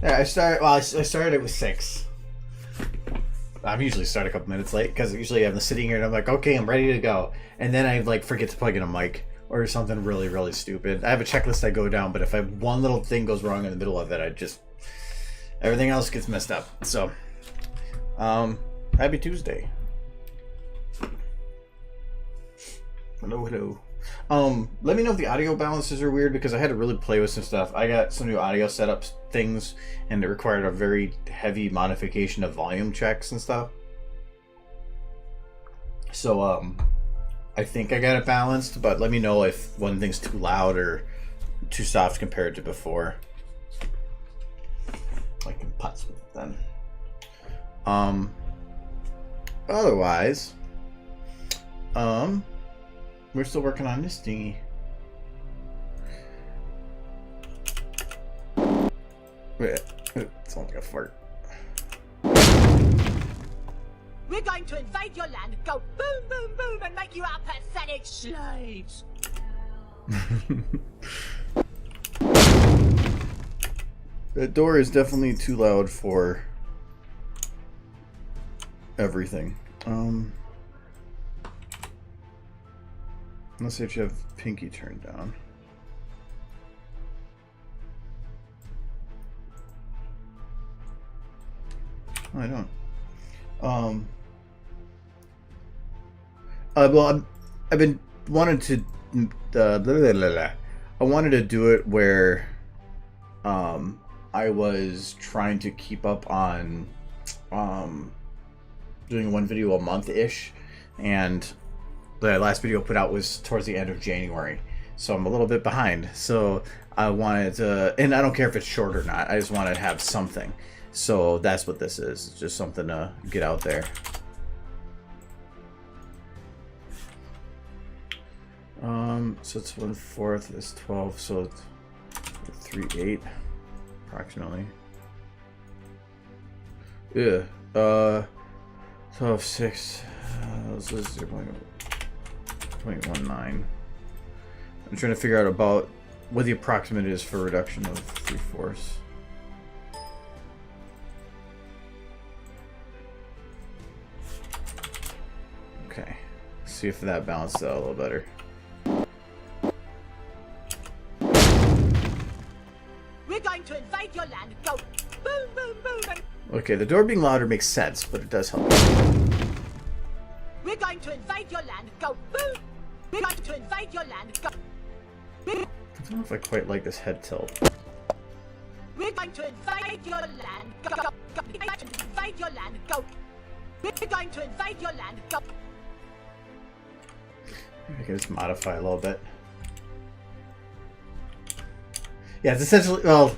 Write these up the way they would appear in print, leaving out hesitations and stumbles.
Yeah, I started it with 6. I'm usually start a couple minutes late because usually I'm sitting here and I'm like, okay, I'm ready to go, and then I like forget to plug in a mic or something really stupid. I have a checklist I go down, but if one little thing goes wrong in the middle of it, everything else gets messed up. So, happy Tuesday. Hello. Let me know if the audio balances are weird because I had to really play with some stuff. I got some new audio setup things and it required a very heavy modification of volume checks and stuff. So, I think I got it balanced, but let me know if one thing's too loud or too soft compared to before. I can putz with it then. Otherwise, we're still working on this thingy. Wait, it sounds like a fart. We're going to invade your land, go boom, boom, boom, and make you our pathetic slaves. The door is definitely too loud for everything. Unless if you have Pinky turned down. Oh, I don't. Well, I've been wanted to. I wanted to do it where, I was trying to keep up on, doing one video a month ish, and the last video I put out was towards the end of January, so I'm a little bit behind. So I wanted to, and I don't care if it's short or not. I just want to have something. So that's what this is. It's just something to get out there. So it's 1/4 is 12, so it's 3/8 approximately. Yeah. 12 6. This is 0.19. I'm trying to figure out about what the approximate is for reduction of 3/4. Okay, see if that balances out a little better. We're going to invade your land, go boom, boom, boom, and Okay, the door being louder makes sense, but it does help. we're going to invade your land, go boom. We're going to invade your land, go. I don't know if I quite like this head tilt. We're going to invade your land, go, go, go. We're going to invade your land, go. We're going to invade your land, go. I can just modify a little bit. Yeah, it's essentially, well,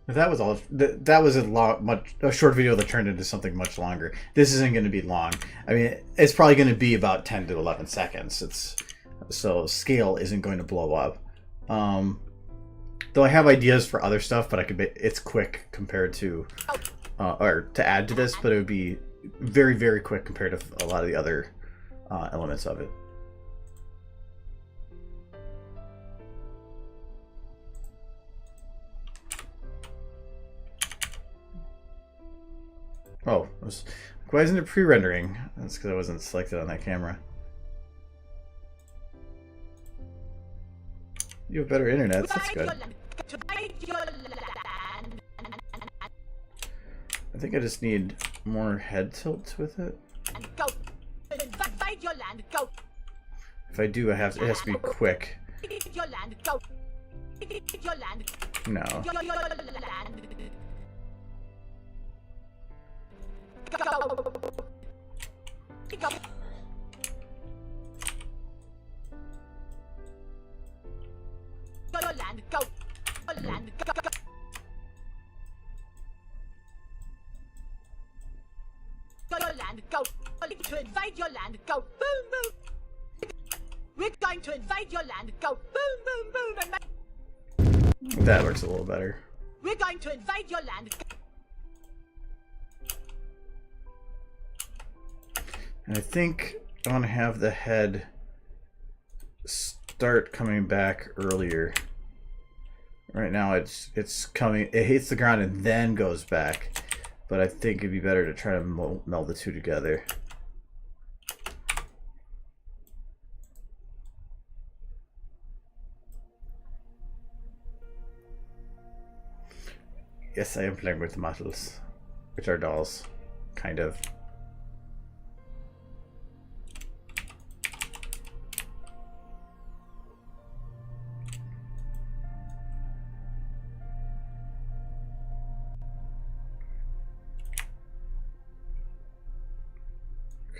if that was all. That was a short video that turned into something much longer. This isn't going to be long. I mean, it's probably going to be about 10 to 11 seconds. So scale isn't going to blow up. Though I have ideas for other stuff, but it's quick compared to, or to add to this, but it would be very quick compared to a lot of the other elements of it. Oh, why isn't it pre-rendering? That's because I wasn't selected on that camera. You have better internet, that's good. I think I just need more head tilt with it. If I do, it has to be quick. No. To invade your land, go boom boom. We're going to invade your land, go boom boom boom, and that works a little better. We're going to invade your land. And I think I want to have the head start coming back earlier. Right now it's coming, it hits the ground and then goes back. But I think it'd be better to try to meld the two together. Yes, I am playing with models, which are dolls, kind of.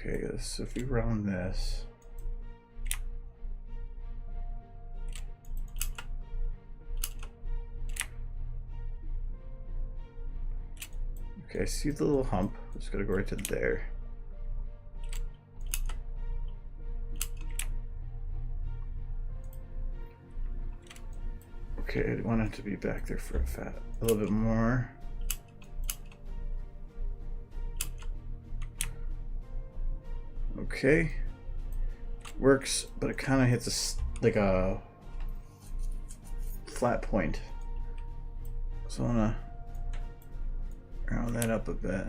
Okay, so if we round this. Okay, I see the little hump. It's gonna go right to there. Okay, I want it to be back there for a little bit more. Okay, works, but it kind of hits like a flat point. So I wanna round that up a bit.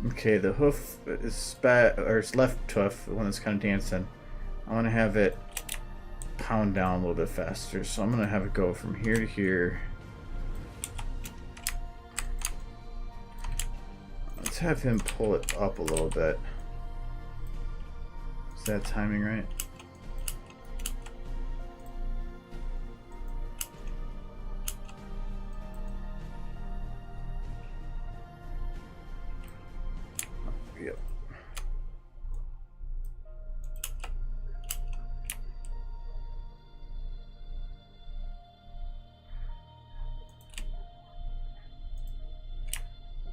Okay, the hoof is left hoof, the one that's kind of dancing. I want to have it pound down a little bit faster, so I'm going to have it go from here to here. Let's have him pull it up a little bit. Is that timing right? Yep.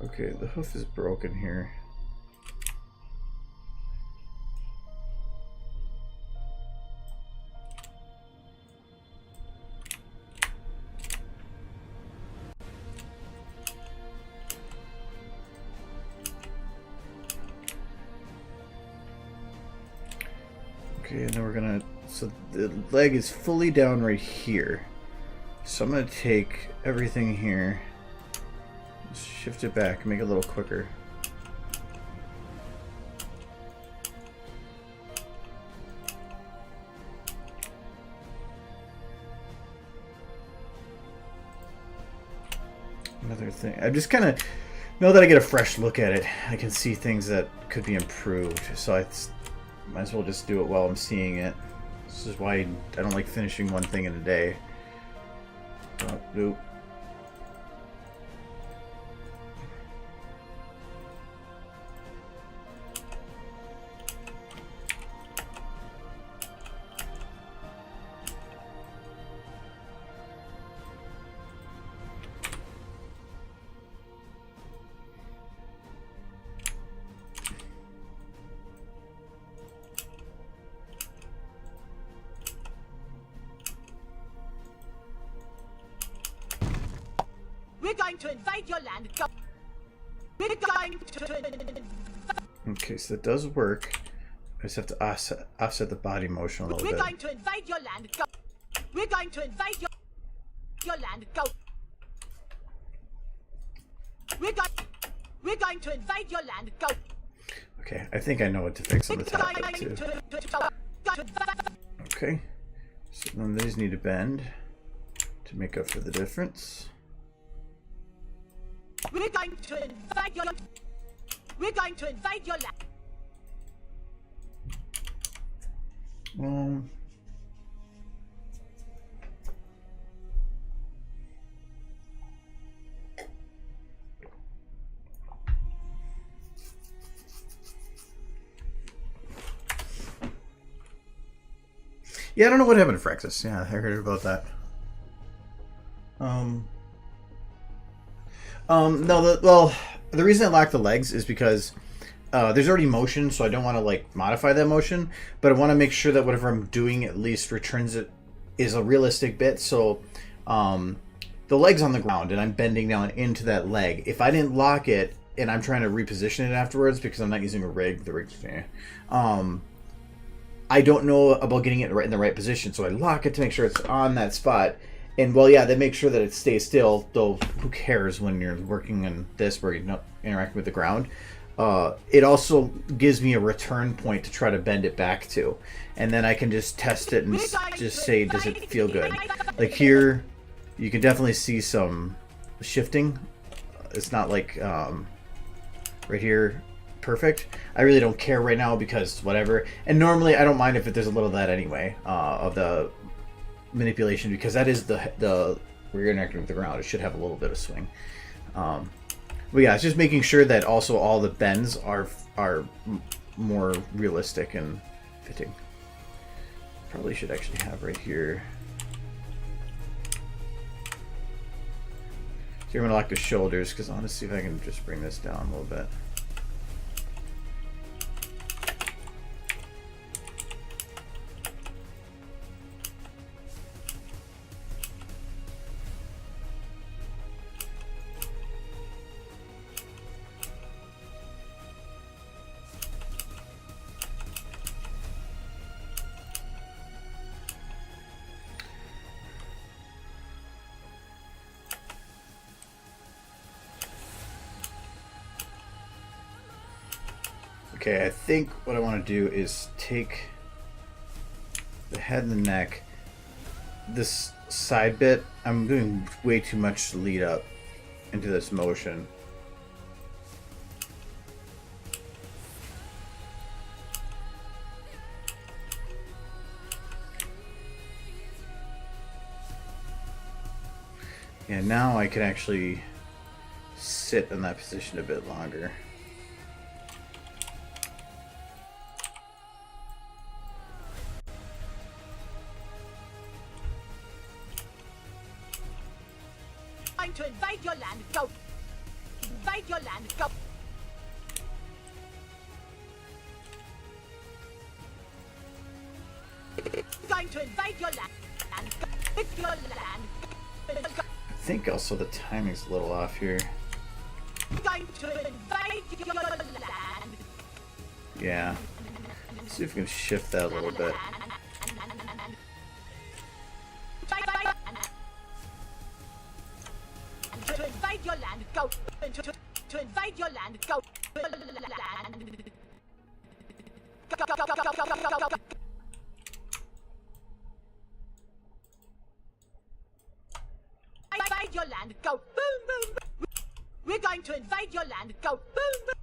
Okay, the hoof is broken here. Okay, and then we're gonna, so the leg is fully down right here. So I'm gonna take everything here, shift it back, make it a little quicker. Another thing, I just kind of, now that I get a fresh look at it, I can see things that could be improved. So I might as well just do it while I'm seeing it. This is why I don't like finishing one thing in a day. Oh, nope. We're going to invade your land. Go. We're going to. Okay, so that does work. I just have to offset the body motion a little bit. We're going to invade your land. Go. We're going to invade your land. Go. We're going to invade your land. Go. Okay, I think I know what to fix on the top of it too. Okay, so then these need to bend to make up for the difference. We're going to invade your land. We're going to invade your land. Yeah, I don't know what happened to Frexus. Yeah, I heard about that. No, the reason I lock the legs is because there's already motion, so I don't want to like modify that motion, but I want to make sure that whatever I'm doing at least returns it is a realistic bit. So the leg's on the ground and I'm bending down into that leg. If I didn't lock it and I'm trying to reposition it afterwards because I'm not using a rig. The rig's I don't know about getting it in the right position, so I lock it to make sure it's on that spot. And well, yeah, they make sure that it stays still. Though, who cares when you're working in this where you're not interacting with the ground? It also gives me a return point to try to bend it back to, and then I can just test it and just say, does it feel good? Like here, you can definitely see some shifting. It's not like right here, perfect. I really don't care right now because whatever. And normally I don't mind if there's a little of that anyway, of the manipulation, because that is the where you're interacting with the ground. It should have a little bit of swing. But yeah, it's just making sure that also all the bends are more realistic and fitting. Probably should actually have right here. So you're gonna lock the shoulders, because I want to see if I can just bring this down a little bit. Okay, I think what I want to do is take the head and the neck, this side bit. I'm doing way too much lead up into this motion. And now I can actually sit in that position a bit longer. To invade your land, go. Invade your land, go. Going to invade your land and go. With your land. Go. I think also the timing's a little off here. Going to invade your land. Yeah. Let's see if we can shift that a little bit. To invade your land, go. To invade your land, go. Go. Invade your land, go. Boom, boom, boom. We're going to invade your land, go. Boom,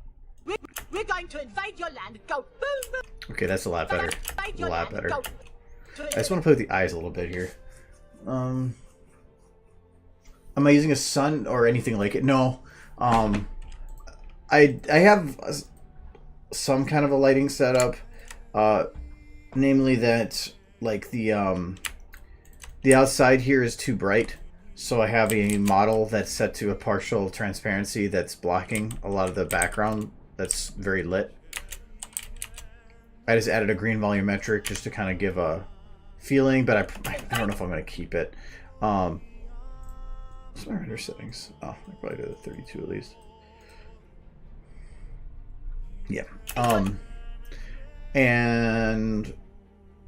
boom. We're going to invade your land, go. Boom, boom. Okay, that's a lot better. A lot better. I just want to play with the eyes a little bit here. Am I using a sun or anything like it? No. I have some kind of a lighting setup, namely that like the outside here is too bright, so I have a model that's set to a partial transparency that's blocking a lot of the background that's very lit. I just added a green volumetric just to kind of give a feeling, but I don't know if I'm going to keep it. What's my render settings? Oh, I probably do the 32 at least. Yeah.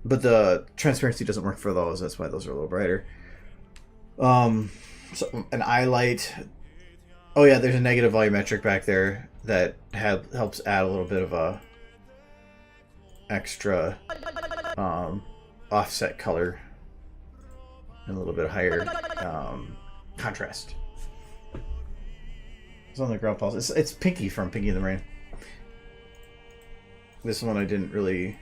But the transparency doesn't work for those. That's why those are a little brighter. So an eye light. Oh yeah, there's a negative volumetric back there that helps add a little bit of a extra offset color and a little bit higher contrast. It's on the ground pulse. It's Pinky from Pinky and the Brain. This one I didn't really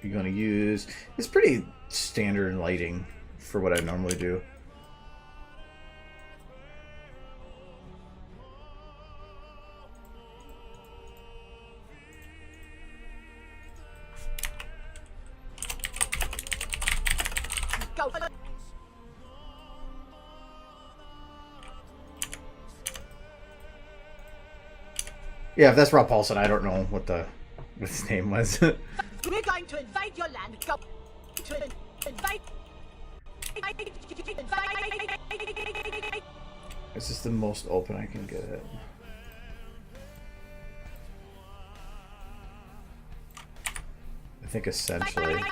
going to use. It's pretty standard lighting for what I normally do. Go. Yeah, if that's Rob Paulson, I don't know what his name was. We're going to invade your land. Go. To invade. This is the most open I can get it. I think essentially.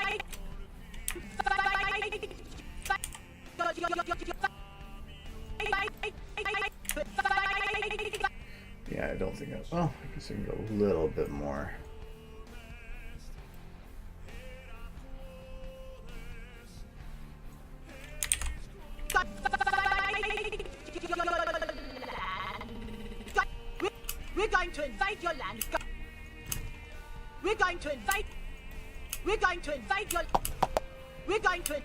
Yeah, I don't think I... Well, I guess I can go a little bit more. We're going to invade your land. We're going to invade. We're going to invade your. We're going to.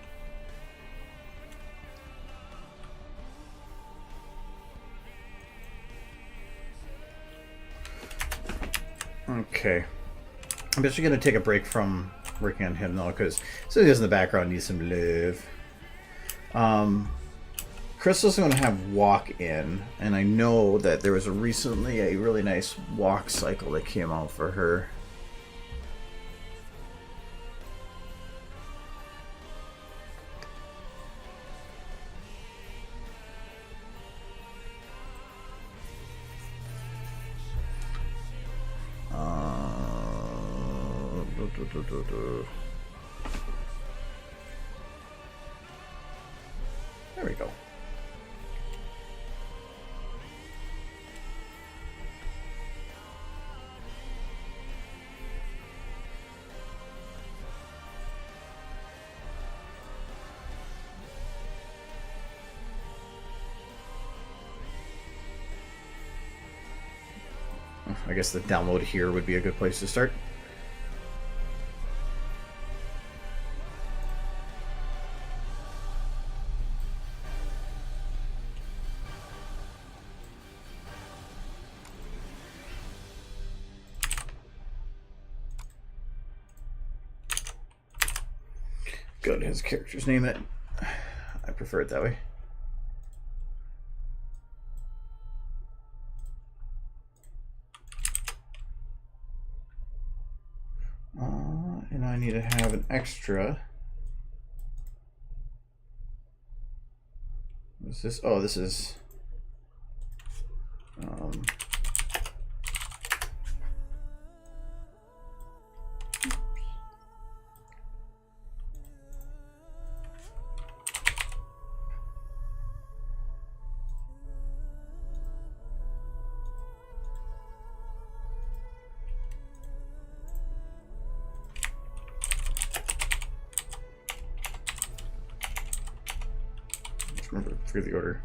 Okay. I'm actually going to take a break from working on him, though, because somebody else in the background needs some love. Crystal's going to have walk in, and I know that there was recently a really nice walk cycle that came out for her. There we go. I guess the download here would be a good place to start. Good, his character's name in it. I prefer it that way. And I need to have an extra. What's this? Oh, this is. Remember through the order.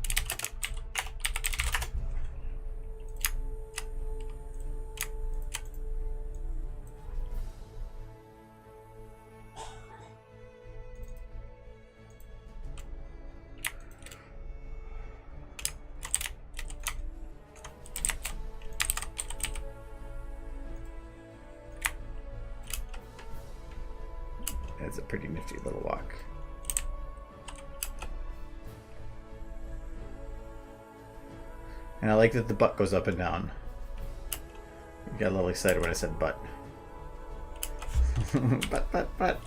It's a pretty nifty little walk. And I like that the butt goes up and down. I got a little excited when I said butt. Butt.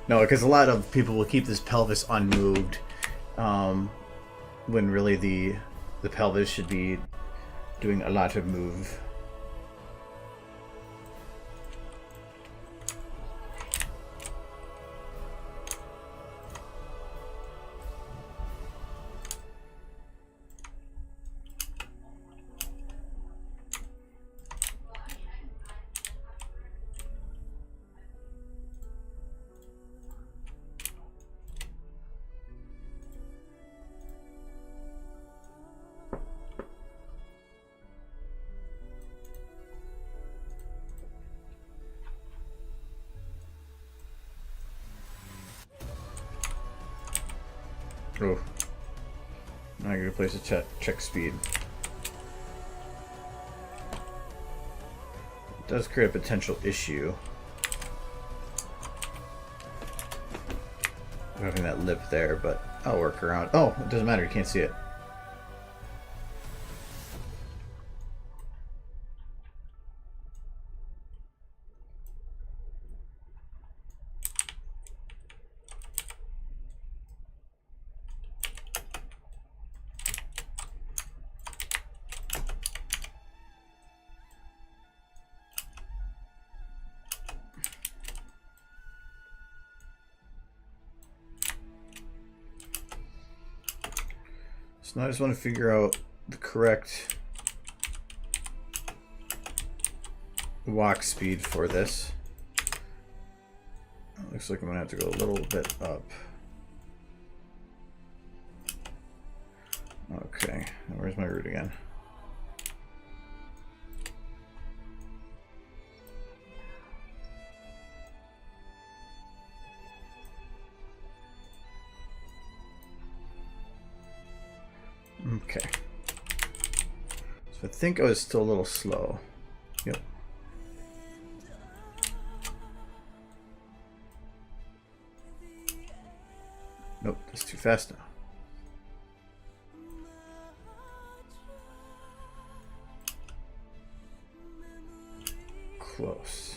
No, because a lot of people will keep this pelvis unmoved, when really the pelvis should be doing a lot of move. Oh, now I gotta place a check speed. It does create a potential issue. Having that lip there, but I'll work around. Oh, it doesn't matter, you can't see it. So now I just want to figure out the correct walk speed for this. Looks like I'm gonna have to go a little bit up. Okay, where's my route again? Okay. So I think I was still a little slow. Yep. Nope, that's too fast now. Close.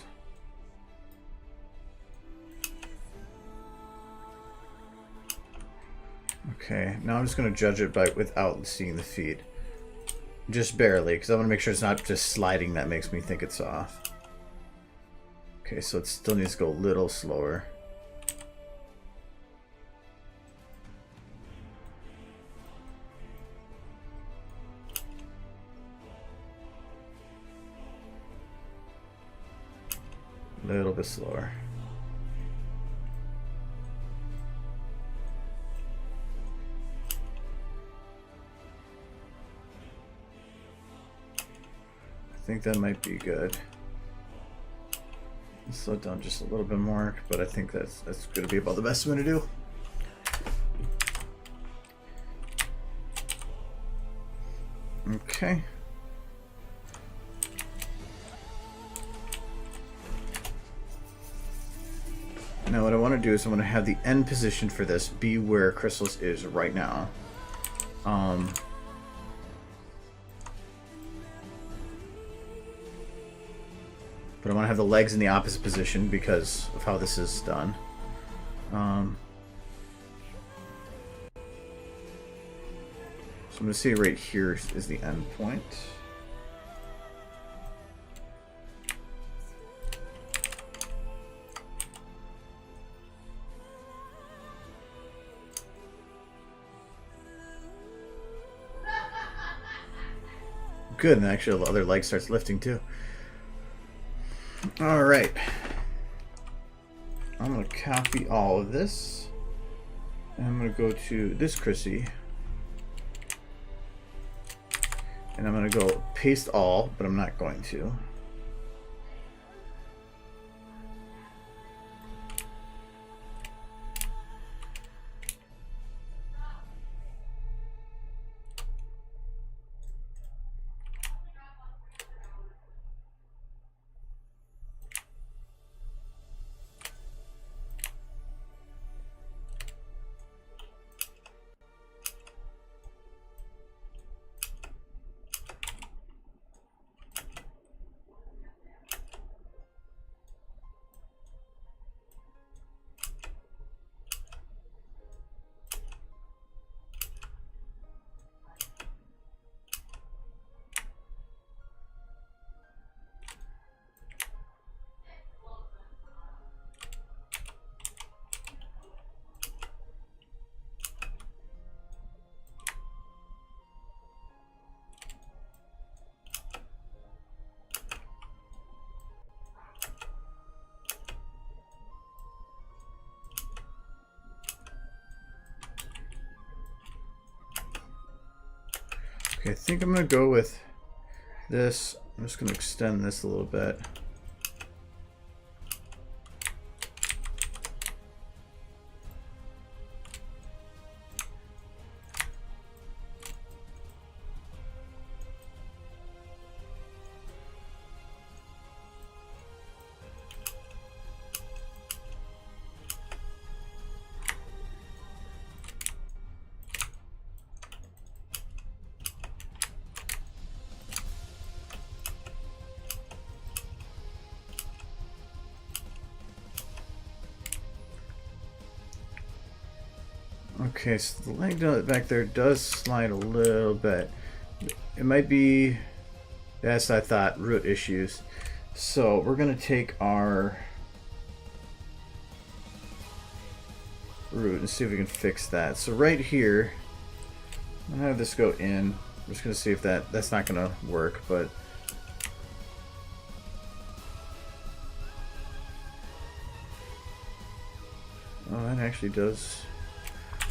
Okay, now I'm just going to judge it by without seeing the feed. Just barely, because I want to make sure it's not just sliding that makes me think it's off. Okay, so it still needs to go a little slower. A little bit slower. I think that might be good. Slow it down just a little bit more, but I think that's going to be about the best I'm going to do. Okay. Now what I want to do is I want to have the end position for this be where Crystal's is right now. But I want to have the legs in the opposite position because of how this is done. So I'm going to say right here is the end point. Good, and actually the other leg starts lifting too. Alright. I'm going to copy all of this. And I'm going to go to this Chrissy. And I'm going to go paste all, but I'm not going to. Okay, I think I'm going to go with this. I'm just going to extend this a little bit. Okay, so the leg back there does slide a little bit. It might be, as I thought, root issues. So we're going to take our root and see if we can fix that. So right here, I'll have this go in. I'm just gonna see if that's not gonna work, but oh, that actually does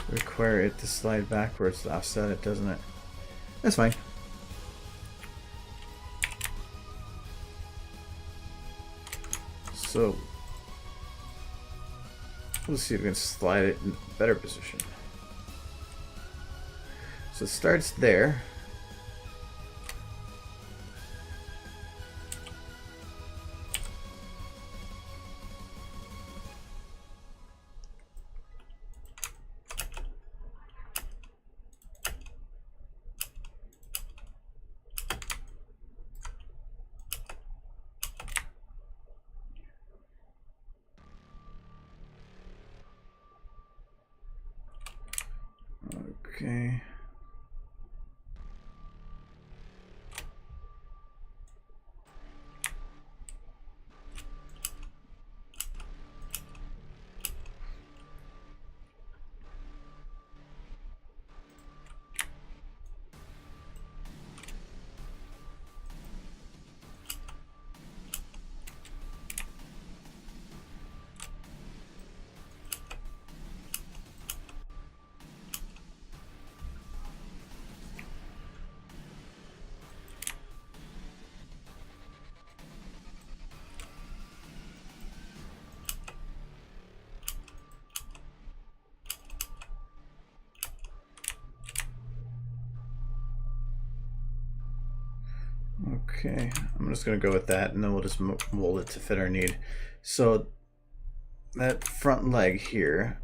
require it to slide backwards to offset it, doesn't it? That's fine. So let's see if we can slide it in a better position. So it starts there. Okay. Okay, I'm just going to go with that, and then we'll just mold it to fit our need. So that front leg here,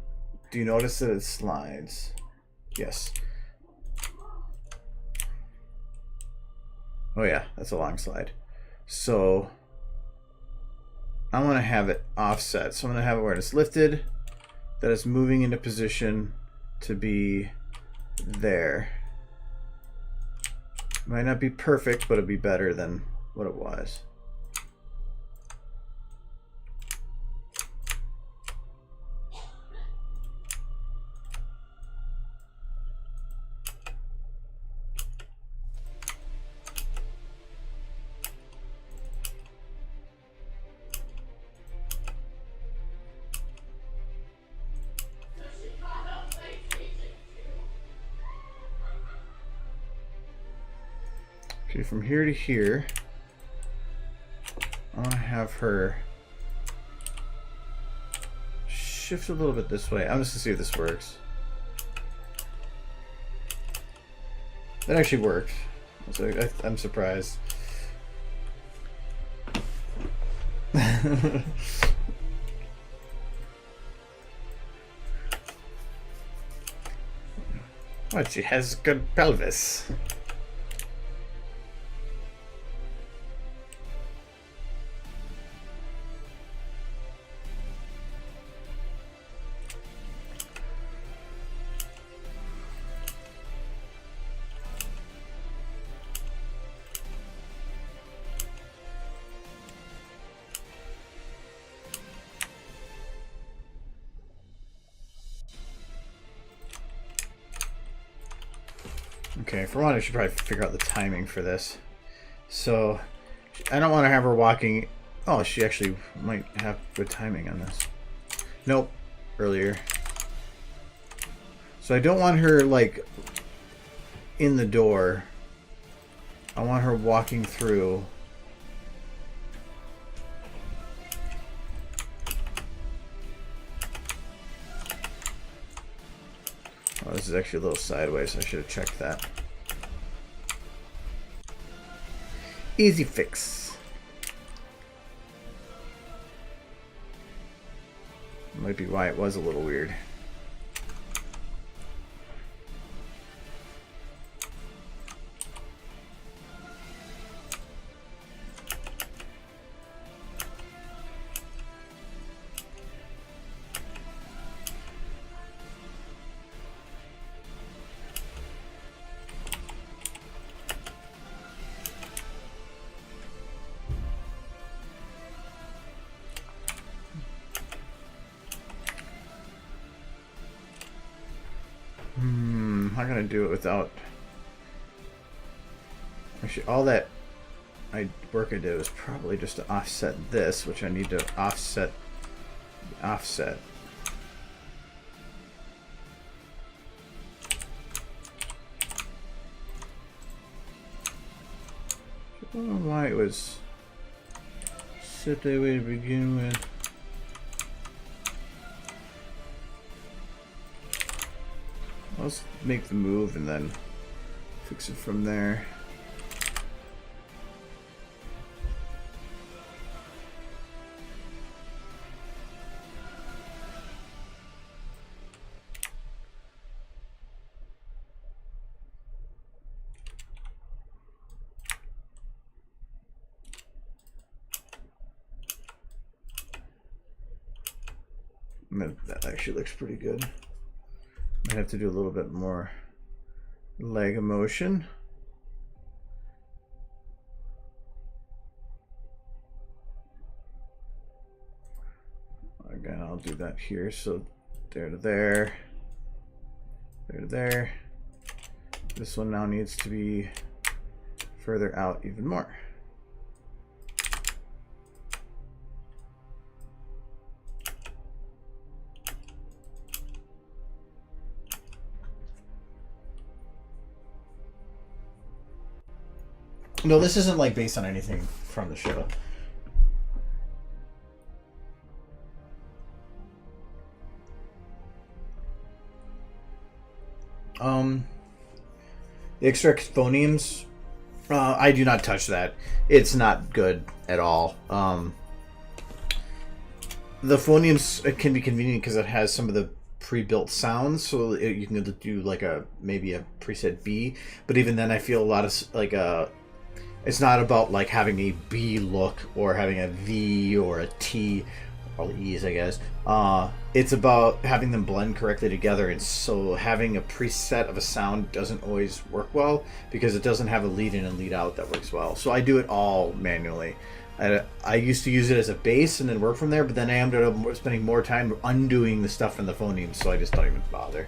do you notice that it slides? Yes. Oh yeah, that's a long slide. So I want to have it offset. So I'm going to have it where it's lifted, that it's moving into position to be there. Might not be perfect, but it'll be better than what it was. Okay, from here to here, I want to have her shift a little bit this way. I'm just going to see if this works. That actually worked. So I'm surprised. What, she has good pelvis. Okay, for one, I should probably figure out the timing for this. So, I don't want to have her walking... Oh, she actually might have good timing on this. Nope, earlier. So I don't want her, like, in the door. I want her walking through. Oh, this is actually a little sideways, so I should have checked that. Easy fix. Might be why it was a little weird. How can I do it without Actually, all that work I did was probably just to offset this, which I need to offset the offset. I don't know why it was set that way to begin with. Let's make the move and then fix it from there. That actually looks pretty good. Might have to do a little bit more leg motion. Again, I'll do that here. So there to there, there to there. This one now needs to be further out even more. No, this isn't like based on anything from the show. The extract phonemes, I do not touch that. It's not good at all. The phonemes can be convenient because it has some of the pre-built sounds, so you can do like maybe a preset B. But even then, I feel a lot of like it's not about like having a B look or having a V or a T, or E's, I guess. It's about having them blend correctly together, and so having a preset of a sound doesn't always work well because it doesn't have a lead in and lead out that works well. So I do it all manually. I used to use it as a base and then work from there, but then I ended up spending more time undoing the stuff in the phonemes, so I just don't even bother.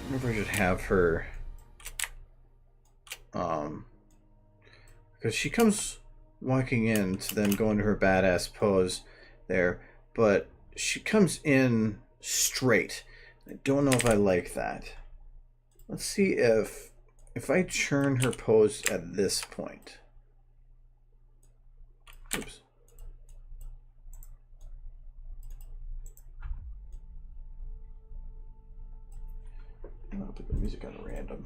I wonder if I should have her, because she comes walking in to then go into her badass pose there, but she comes in straight. I don't know if I like that. Let's see if I churn her pose at this point. Oops. I'll put the music on random.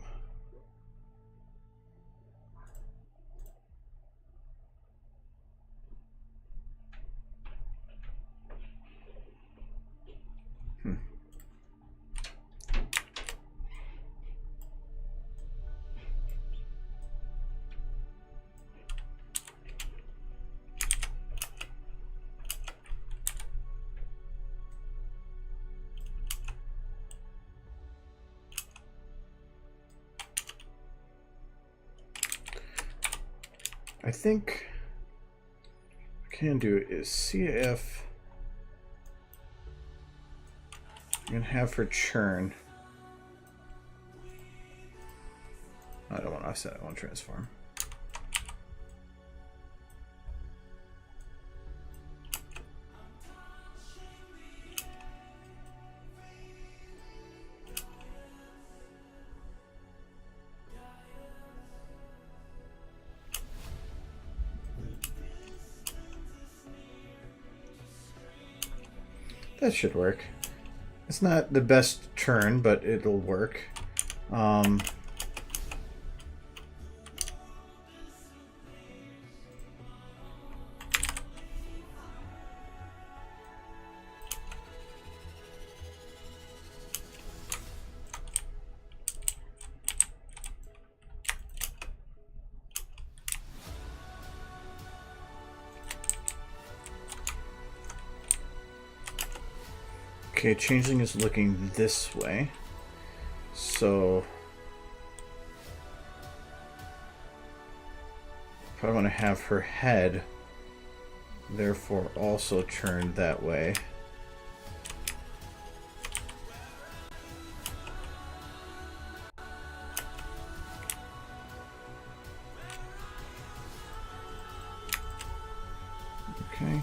I think what I can do is see if I'm gonna have her churn. I don't want to offset, I want to transform. That should work. It's not the best turn, but it'll work. Okay, Changeling is looking this way, so Probably want to have her head, therefore, also turned that way. Okay.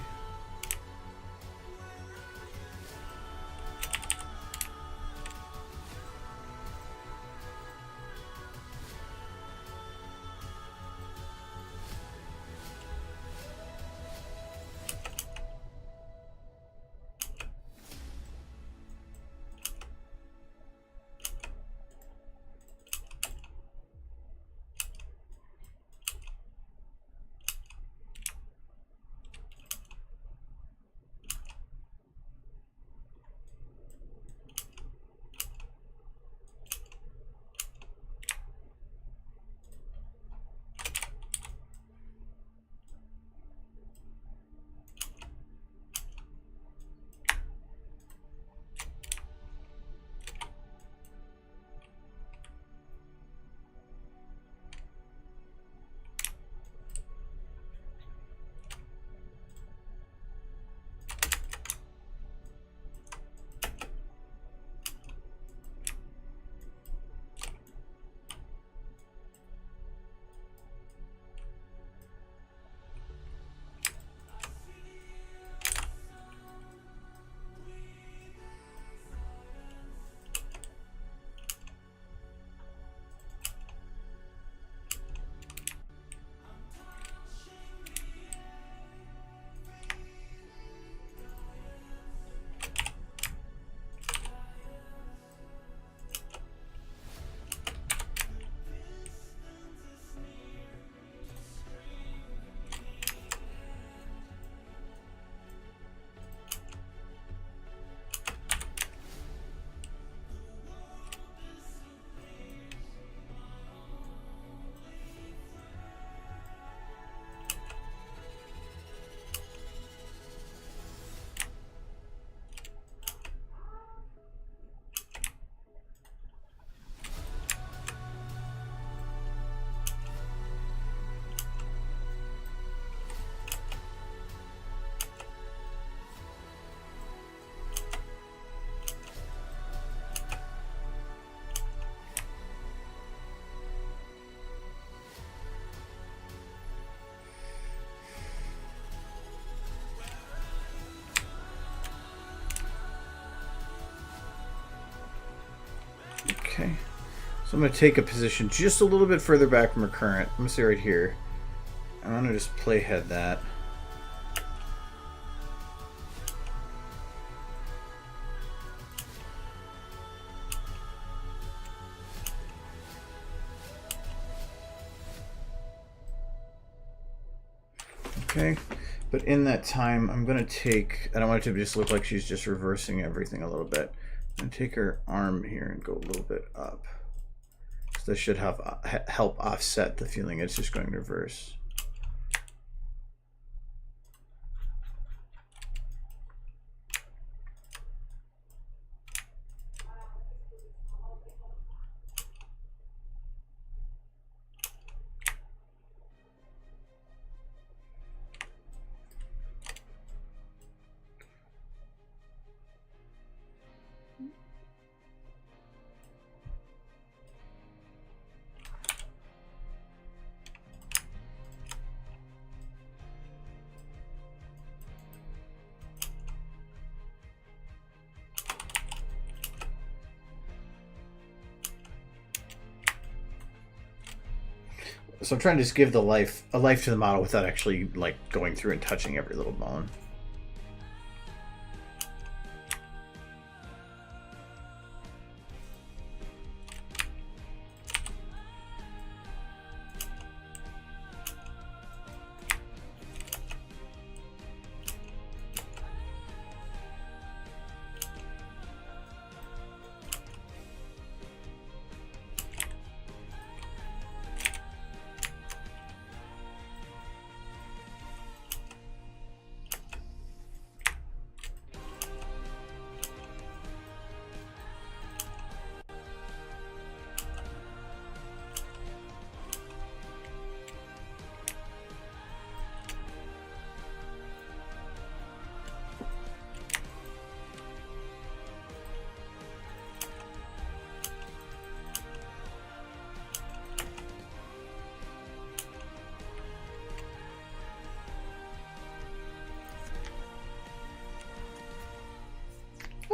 Okay, so I'm going to take a position just a little bit further back from her current. I'm going to say right here. I'm going to just playhead that. Okay, but in that time, I'm going to take, I don't want it to just look like she's just reversing everything a little bit. I'm going to take her arm here and go a little bit up. So this should have help offset the feeling it's just going reverse. So I'm trying to just give a life to the model without actually like going through and touching every little bone.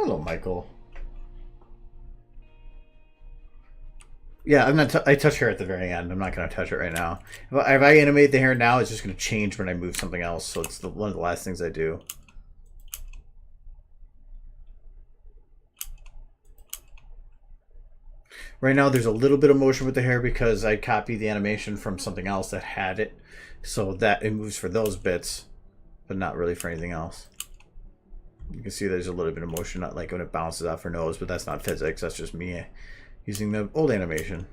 Hello, Michael. Yeah, I'm not. I touch her at the very end. I'm not going to touch it right now. If I animate the hair now, it's just going to change when I move something else. So it's one of the last things I do. Right now, there's a little bit of motion with the hair because I copied the animation from something else that had it, so that it moves for those bits, but not really for anything else. You can see there's a little bit of motion, not like when it bounces off her nose, but that's not physics. That's just me using the old animation.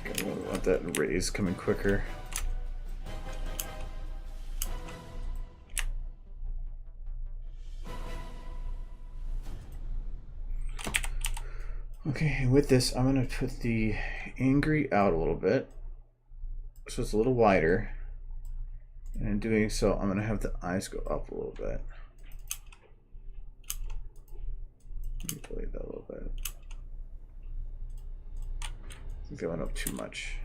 I want that raise coming quicker. Okay, and with this, I'm going to put the angry out a little bit, so it's a little wider. And in doing so, I'm going to have the eyes go up a little bit. Manipulate that a little bit. I think that went up too much.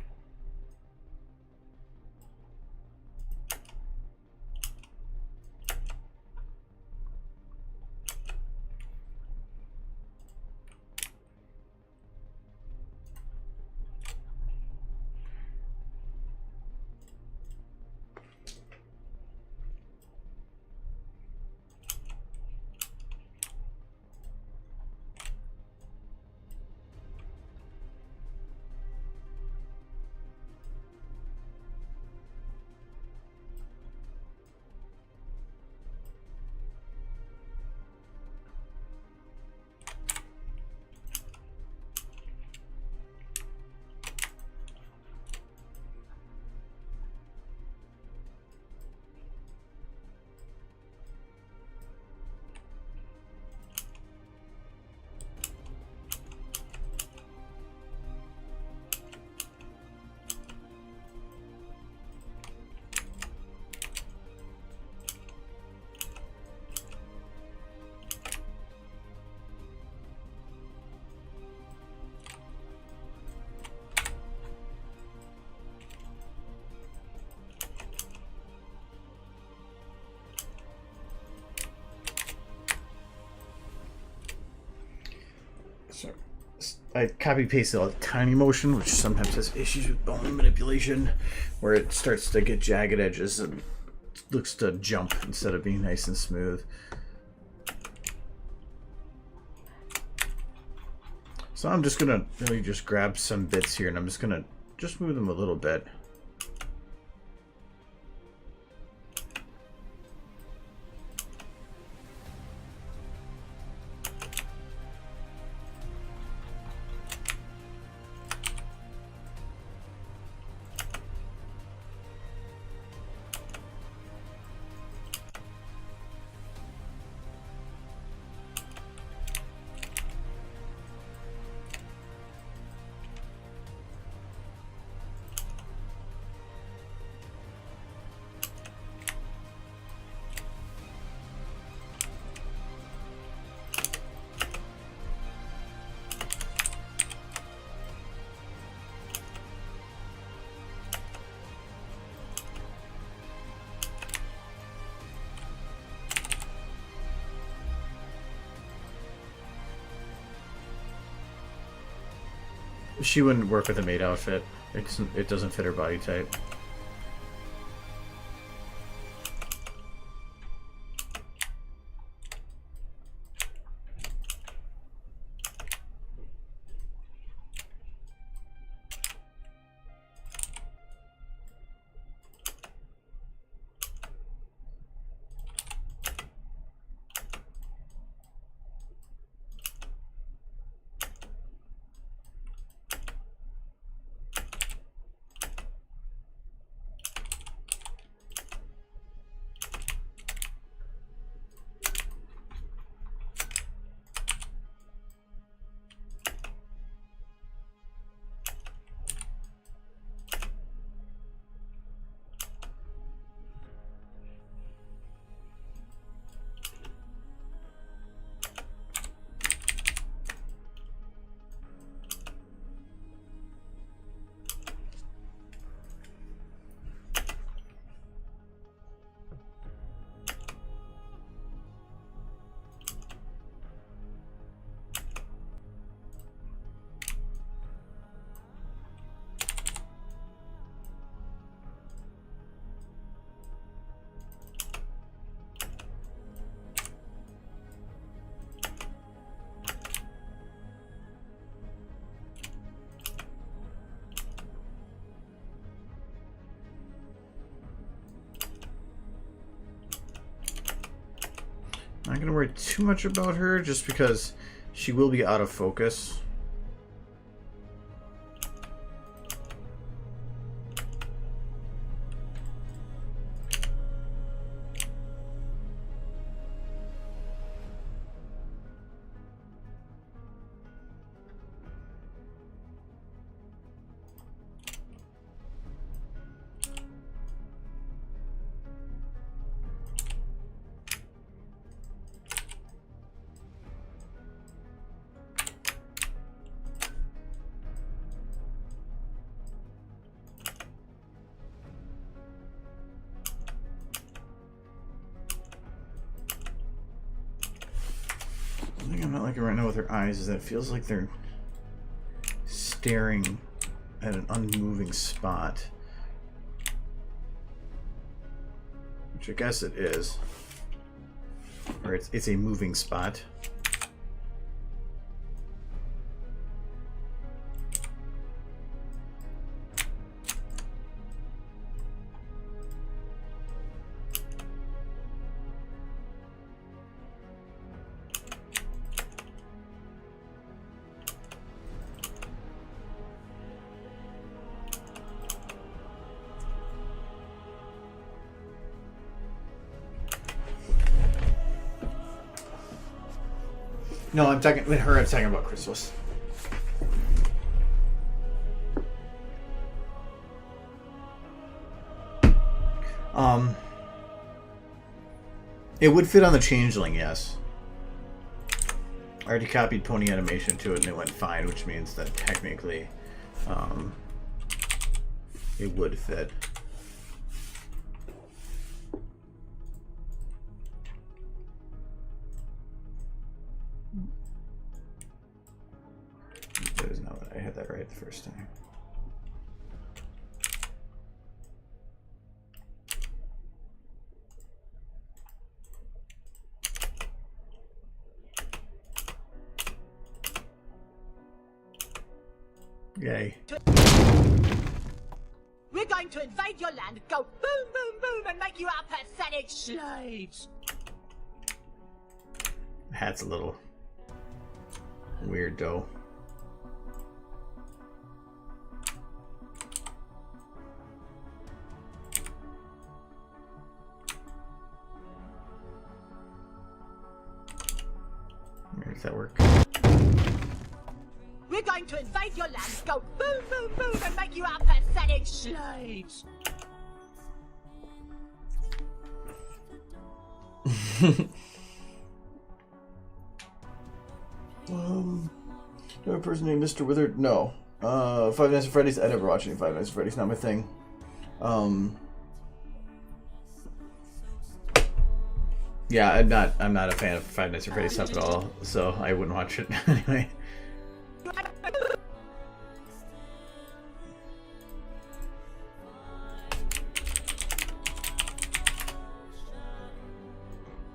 I copy pasted a tiny motion, which sometimes has issues with bone manipulation, where it starts to get jagged edges and looks to jump instead of being nice and smooth. So I'm just gonna really just grab some bits here, and I'm just gonna just move them a little bit. She wouldn't work with a maid outfit. It doesn't fit her body type. Not going to worry too much about her, just because she will be out of focus. The thing I'm not liking right now with her eyes is that it feels like they're staring at an unmoving spot. Which I guess it is. Or it's a moving spot. No, I'm talking with her. I'm talking about Christmas. It would fit on the changeling, yes. I already copied pony animation to it, and it went fine, which means that technically, it would fit. That is not what I had that right the first time. Yay. We're going to invade your land, go boom, boom, boom, and make you our pathetic slaves. Hat's a little weird though. Does that work? We're going to invade your land, go boom, boom, boom, and make you our pathetic slaves. Do a person named Mr. Wizard? No. Five Nights at Freddy's? I never watched any Five Nights at Freddy's, not my thing. Yeah, I'm not a fan of Five Nights at Freddy's stuff at all, so I wouldn't watch it anyway.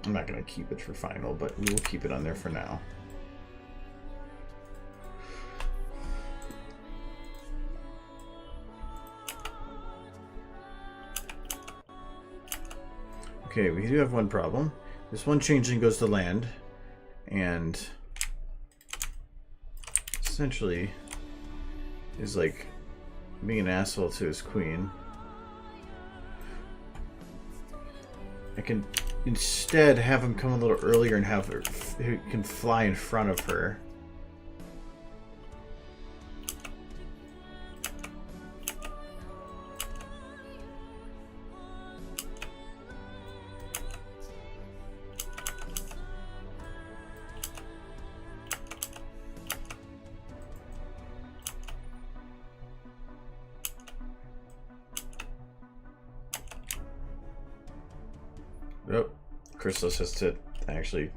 I'm not gonna keep it for final, but we will keep it on there for now. Okay, we do have one problem. This one changeling goes to land, and essentially is like being an asshole to his queen. I can instead have him come a little earlier and have her, he can fly in front of her. Oh, Chrysalis has to actually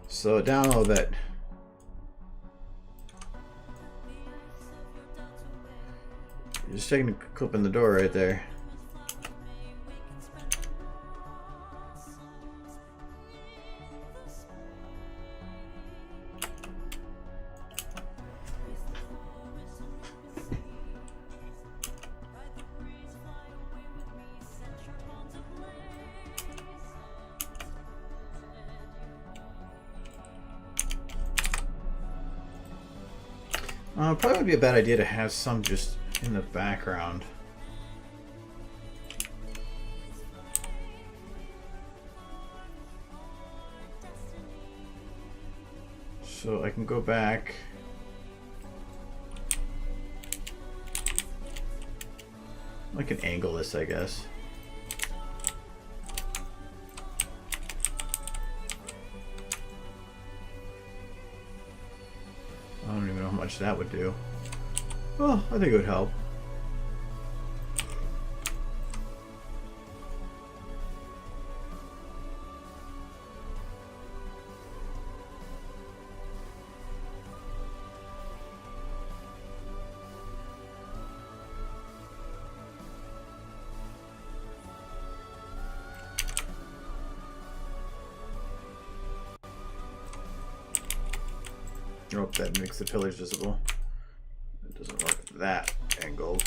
slow it down a little bit. You're just taking a clip in the door right there. Probably would be a bad idea to have some just in the background. So I can go back. I can angle this, I guess. I don't even know how much that would do. Well, I think it would help. Oh, that makes the pillars visible. It doesn't work at that angle.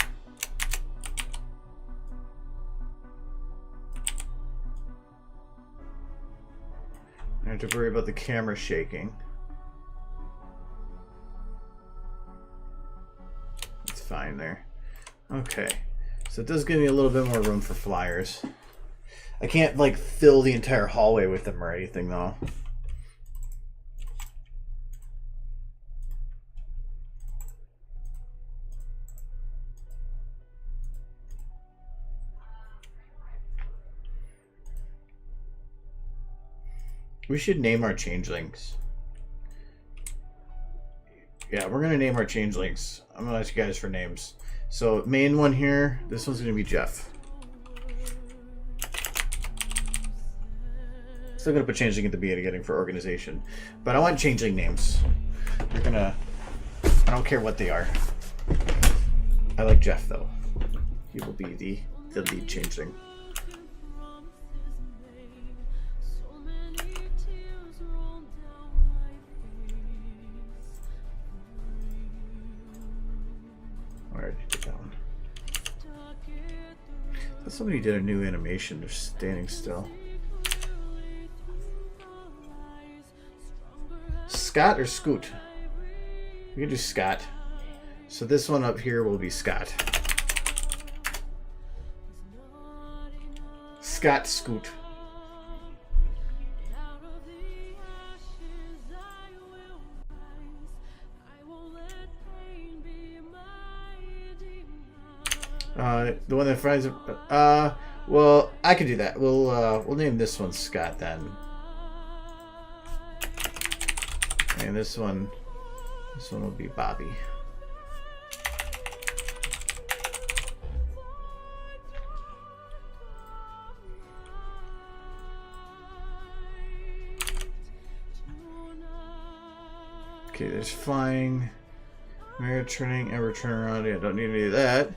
I have to worry about the camera shaking. It's fine there. Okay, so it does give me a little bit more room for flyers. I can't like fill the entire hallway with them or anything though. We should name our changelings. Yeah, we're gonna name our changelings. I'm gonna ask you guys for names. So main one here, this one's gonna be Jeff. Still gonna put changeling at the beginning for organization, but I want changeling names. We're gonna I don't care what they are. I like Jeff though. He will be the lead changeling. I already did that one. I thought somebody did a new animation of standing still. Scott or Scoot? We can do Scott. So this one up here will be Scott. Scott Scoot. The one that finds well, I can do that. We'll name this one Scott then. And this one will be Bobby. Okay, there's flying, mirror turning, ever turn around. Yeah, don't need any of that.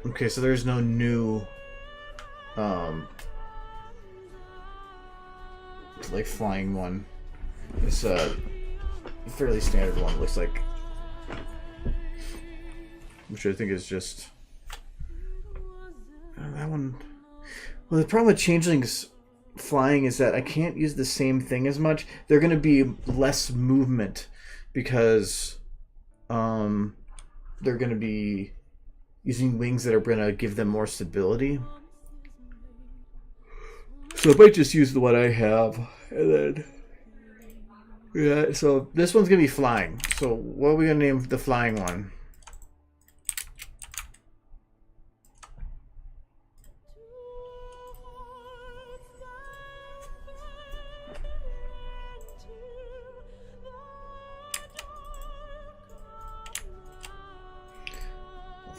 Okay, so there's no new, like flying one. It's a fairly standard one, looks like, which I think is just that one. Well, the problem with changelings flying is that I can't use the same thing as much. They're going to be less movement because they're going to be using wings that are going to give them more stability. So I might just use the one I have, and then yeah. So this one's going to be flying. So what are we going to name the flying one?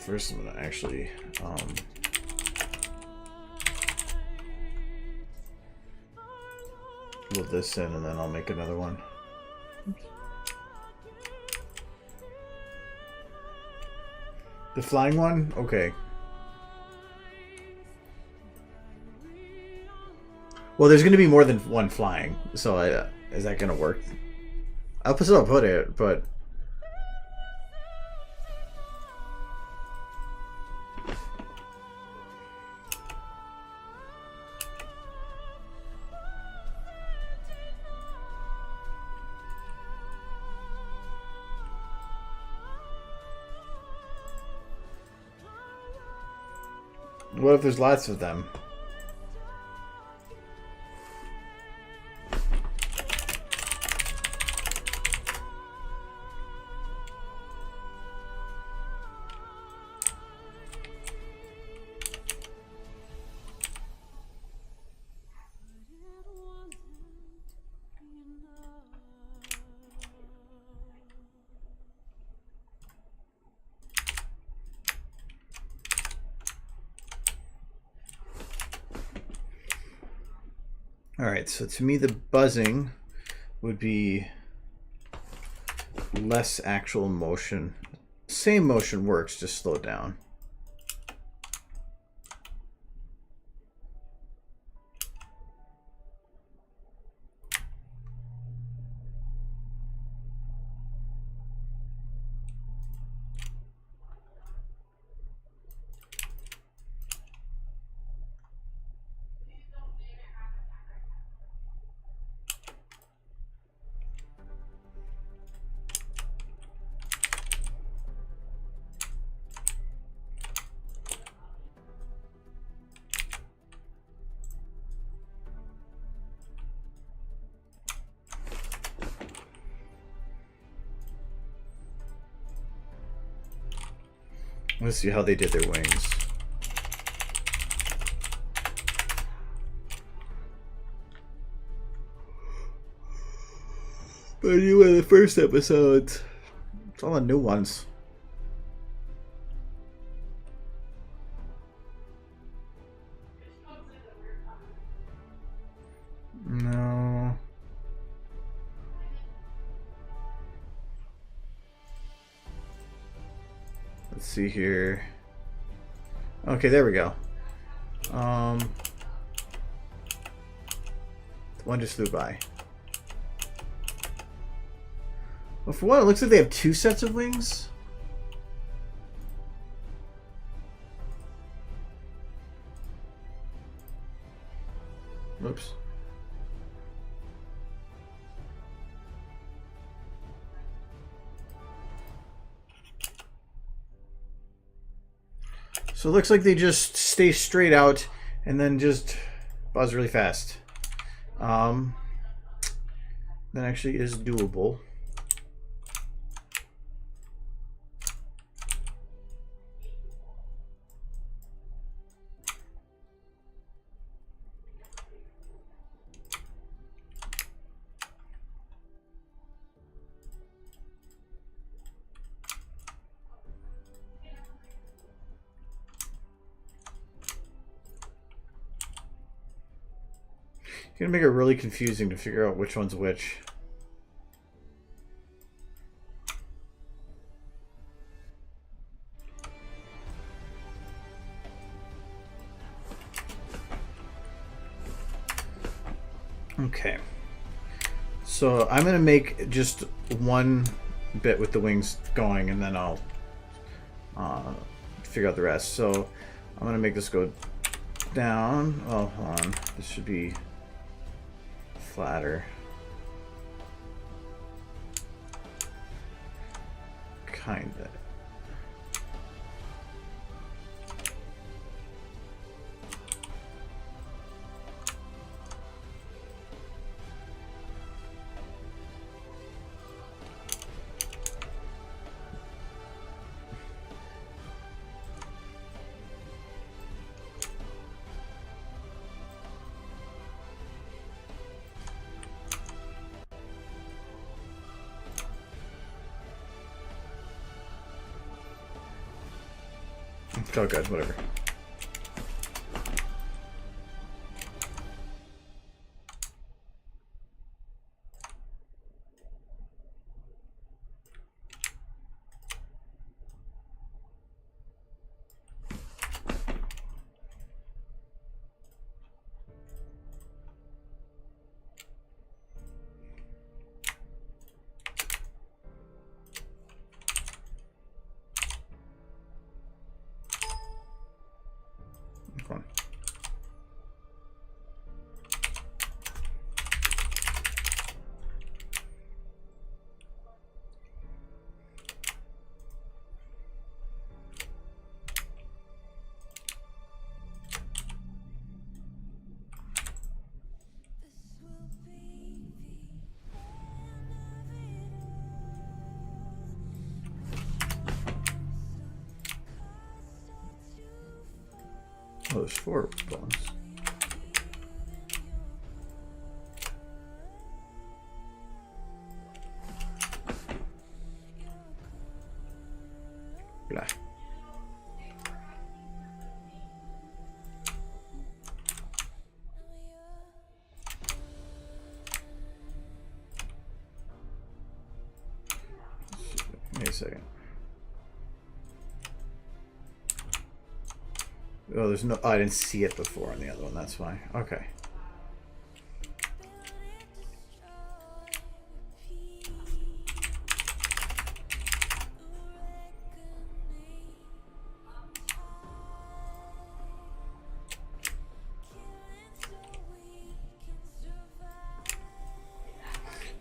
First, I'm gonna actually load this in, and then I'll make another one. The flying one, okay. Well, there's gonna be more than one flying, so is that gonna work? I'll still put it, but. What if there's lots of them? Alright, so to me the buzzing would be less actual motion. Same motion works, just slow down. Let's see how they did their wings. But you were the first episode. It's all the new ones. No. Let's see here. Okay, there we go. One just flew by. Well, for one, it looks like they have 2 sets of wings. Oops. So it looks like they just stay straight out and then just buzz really fast. That actually is doable. It's gonna make it really confusing to figure out which one's which. Okay. So I'm gonna make just one bit with the wings going, and then I'll figure out the rest. So I'm gonna make this go down. Oh, hold on. This should be flatter. Kinda. Oh, good, whatever. Come on. Oh, there's 4 bones. Blah. Wait a second. Oh, there's no. Oh, I didn't see it before on the other one. That's why. Okay.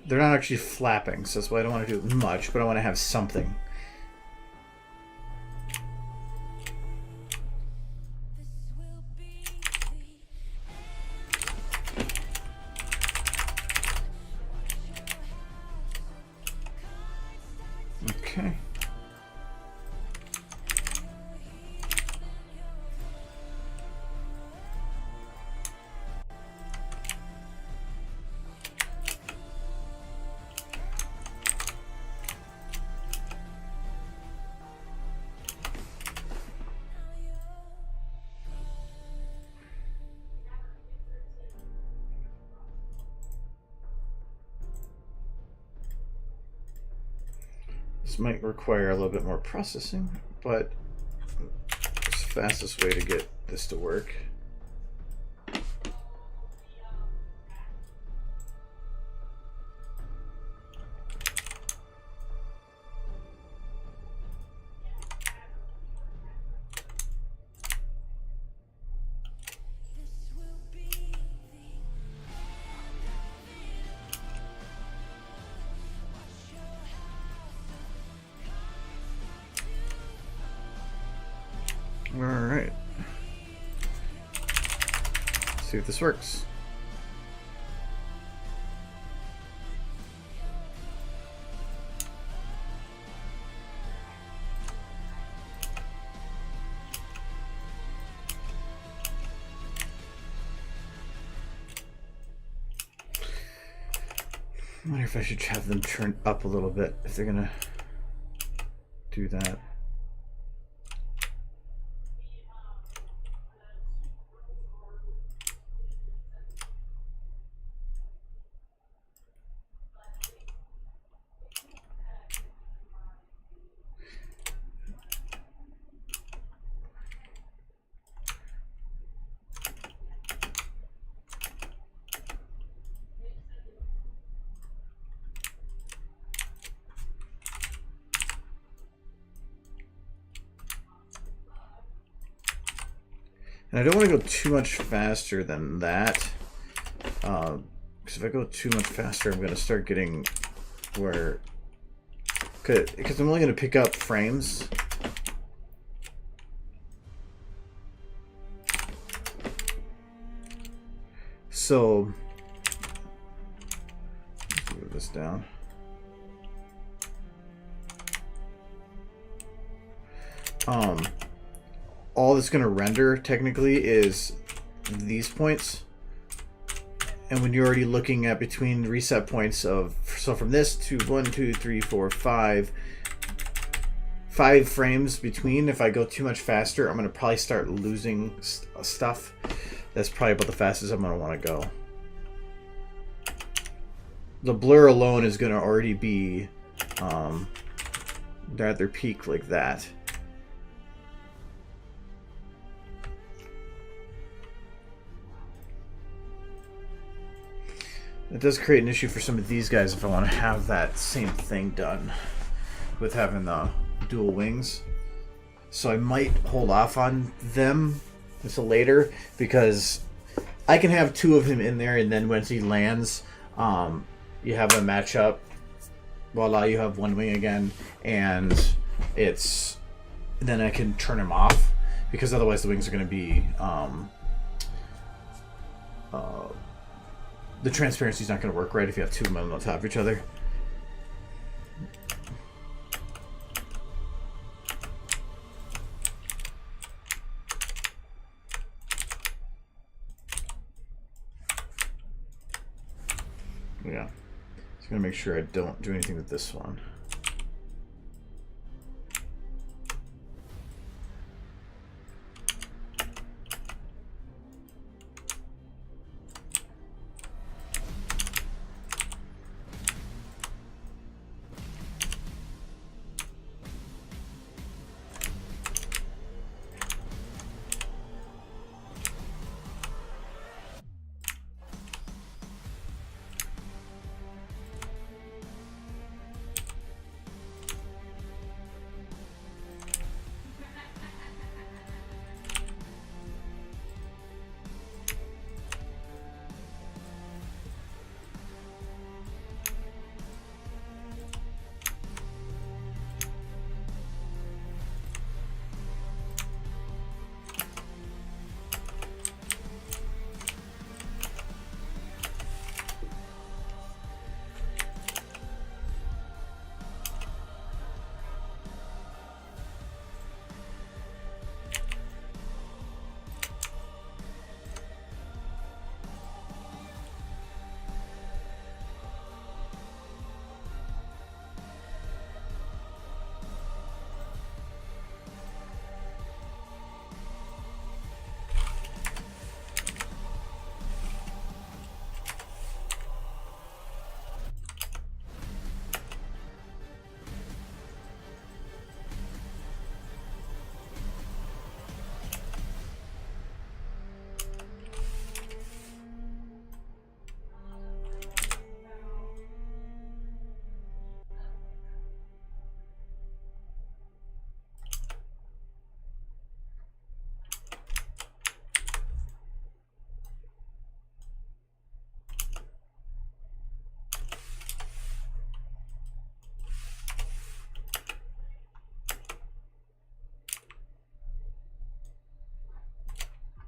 They're not actually flapping, so that's why I don't want to do much, but I want to have something. Okay. This might require a little bit more processing. but it's the fastest way to get this to work. Alright. See if this works. I wonder if I should have them turn up a little bit if they're gonna do that. And I don't want to go too much faster than that, because if I go too much faster, I'm going to start getting where, because I'm only going to pick up frames. So, let's move this down. All that's going to render technically is these points, and when you're already looking at between reset points of, so from this to 1 2 3 4 5 frames between, if I go too much faster, I'm going to probably start losing stuff. That's probably about the fastest I'm going to want to go. The blur alone is going to already be they're at their peak like that. It does create an issue for some of these guys if I want to have that same thing done with having the dual wings. So I might hold off on them until later, because I can have two of him in there, and then once he lands, you have a matchup. Voila, you have one wing again, and then I can turn him off, because otherwise the wings are going to be the transparency is not going to work right if you have two of them on top of each other. Yeah, just going to make sure I don't do anything with this one.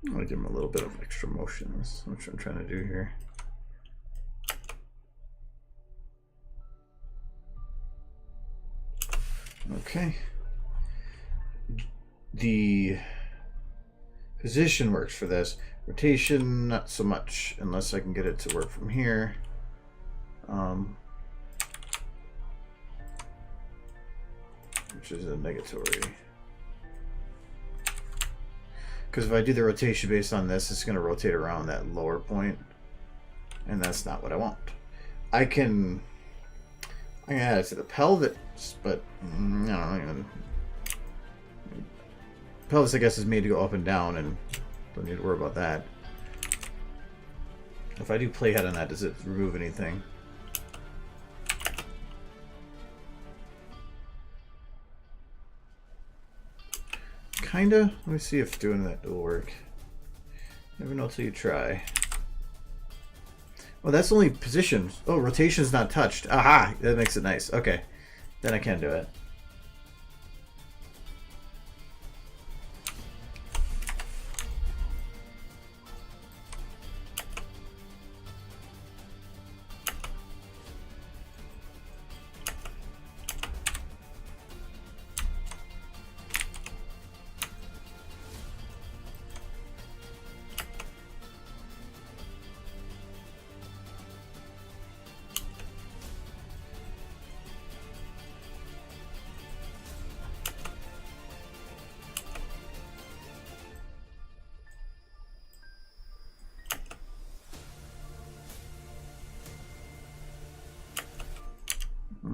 I'm gonna give him a little bit of extra motion. That's what I'm trying to do here. Okay. The position works for this. Rotation, not so much, unless I can get it to work from here. Which is a negatory. Because if I do the rotation based on this, it's going to rotate around that lower point. And that's not what I want. I can add it to the pelvis, but I don't know. Pelvis, I guess, is made to go up and down, and don't need to worry about that. If I do playhead on that, does it remove anything? Kinda. Let me see if doing that will work. Never know till you try. Well, that's only position. Oh, rotation is not touched. Aha! That makes it nice. Okay. Then I can do it.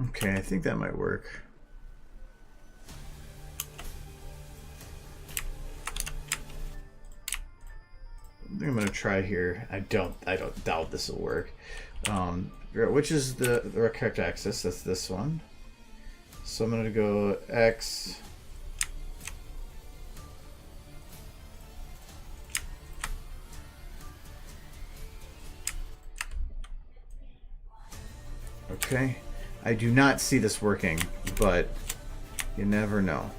Okay, I think that might work. I think I'm gonna try here. I don't doubt this will work. Which is the correct axis? That's this one. So I'm gonna go X. Okay. I do not see this working, but you never know.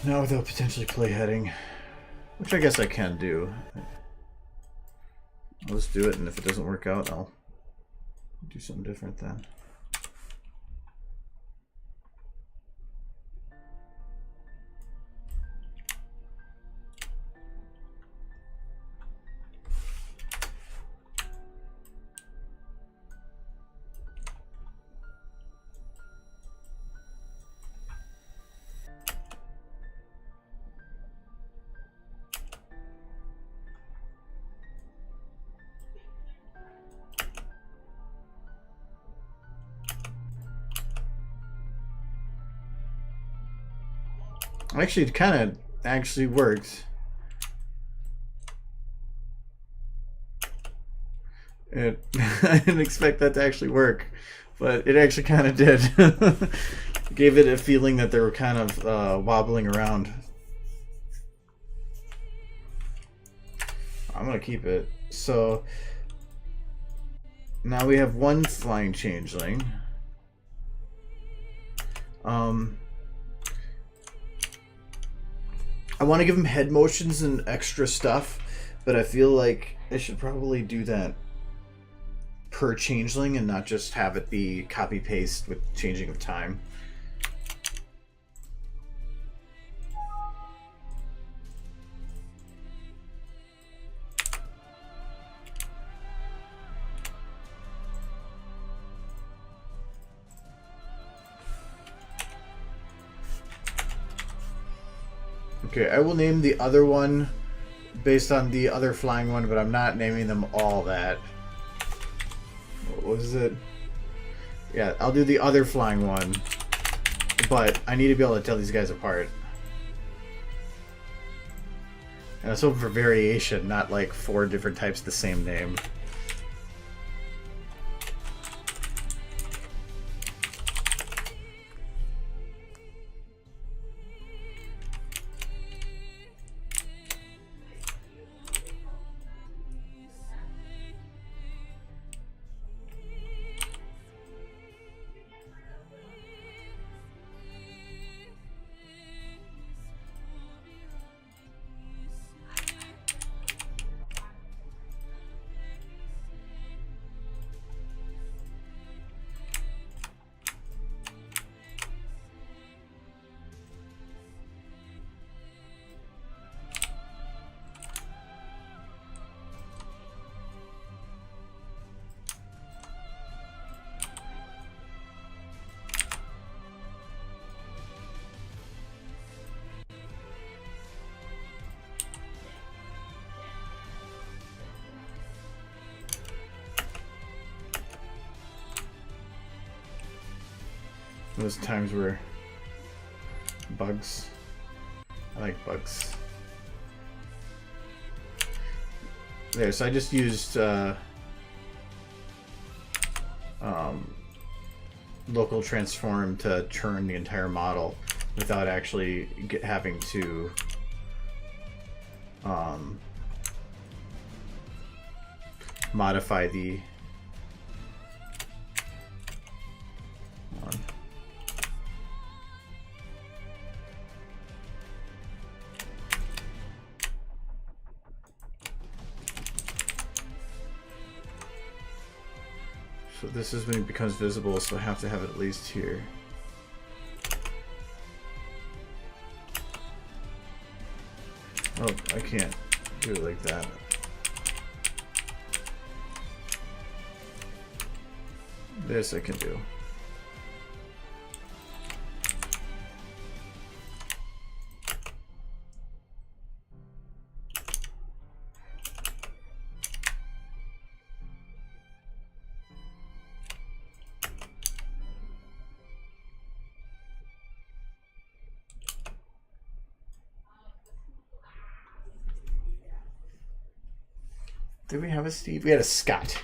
Now without potentially playheading, which I guess I can do. I'll just do it, and if it doesn't work out, I'll do something different then. Actually, it kind of actually worked. I didn't expect that to actually work, but it actually kind of did. Gave it a feeling that they were kind of wobbling around. I'm gonna keep it. So now we have one flying changeling. I want to give him head motions and extra stuff, but I feel like I should probably do that per changeling and not just have it be copy paste with changing of time. Okay, I will name the other one based on the other flying one, but I'm not naming them all that. What was it? Yeah, I'll do the other flying one, but I need to be able to tell these guys apart. And I was hoping for variation, not like 4 different types of the same name. those times where bugs. I like bugs. There, so I just used local transform to churn the entire model without actually having to modify the one. So this is when it becomes visible, so I have to have it at least here. Oh, I can't do it like that. This I can do. Did we have a Steve? We had a Scott.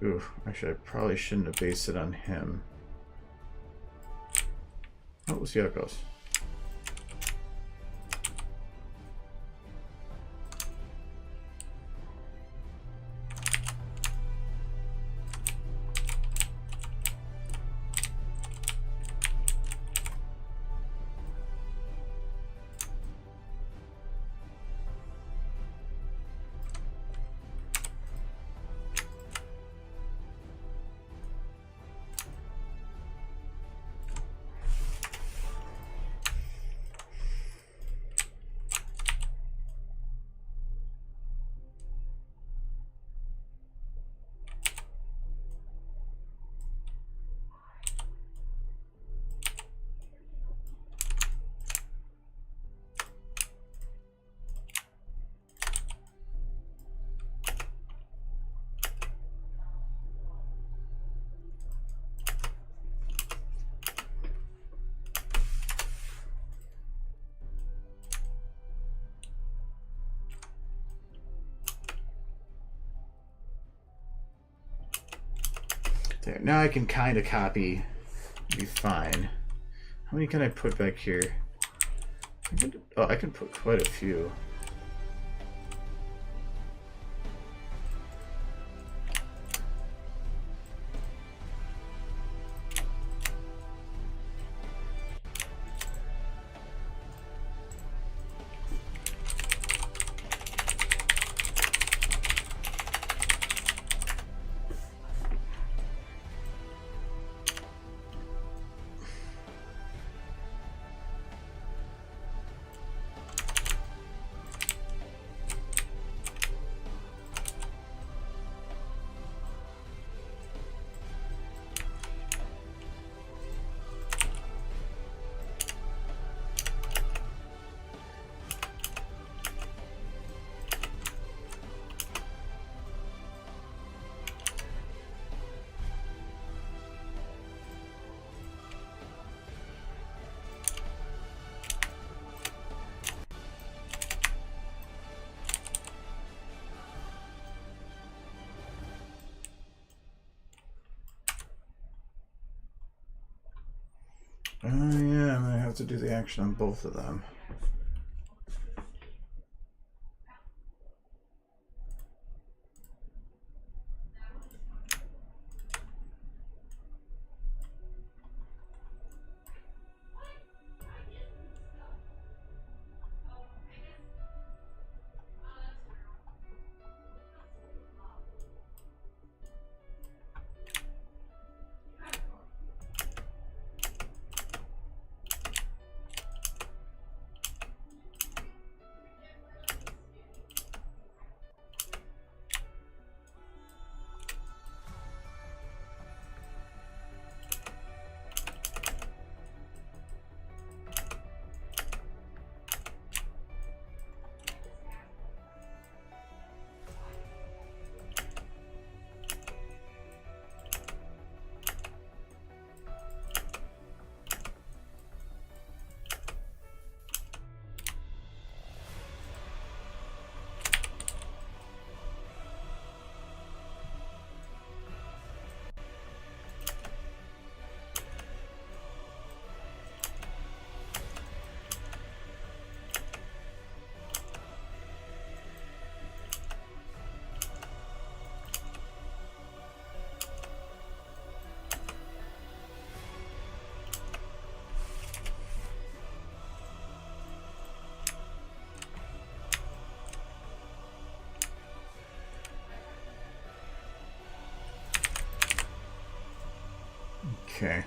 Ooh, actually, I probably shouldn't have based it on him. Oh, we'll see how it goes. There, now I can kind of copy, be fine. How many can I put back here? I can put quite a few. Yeah, I'm gonna have to do the action on both of them. Okay.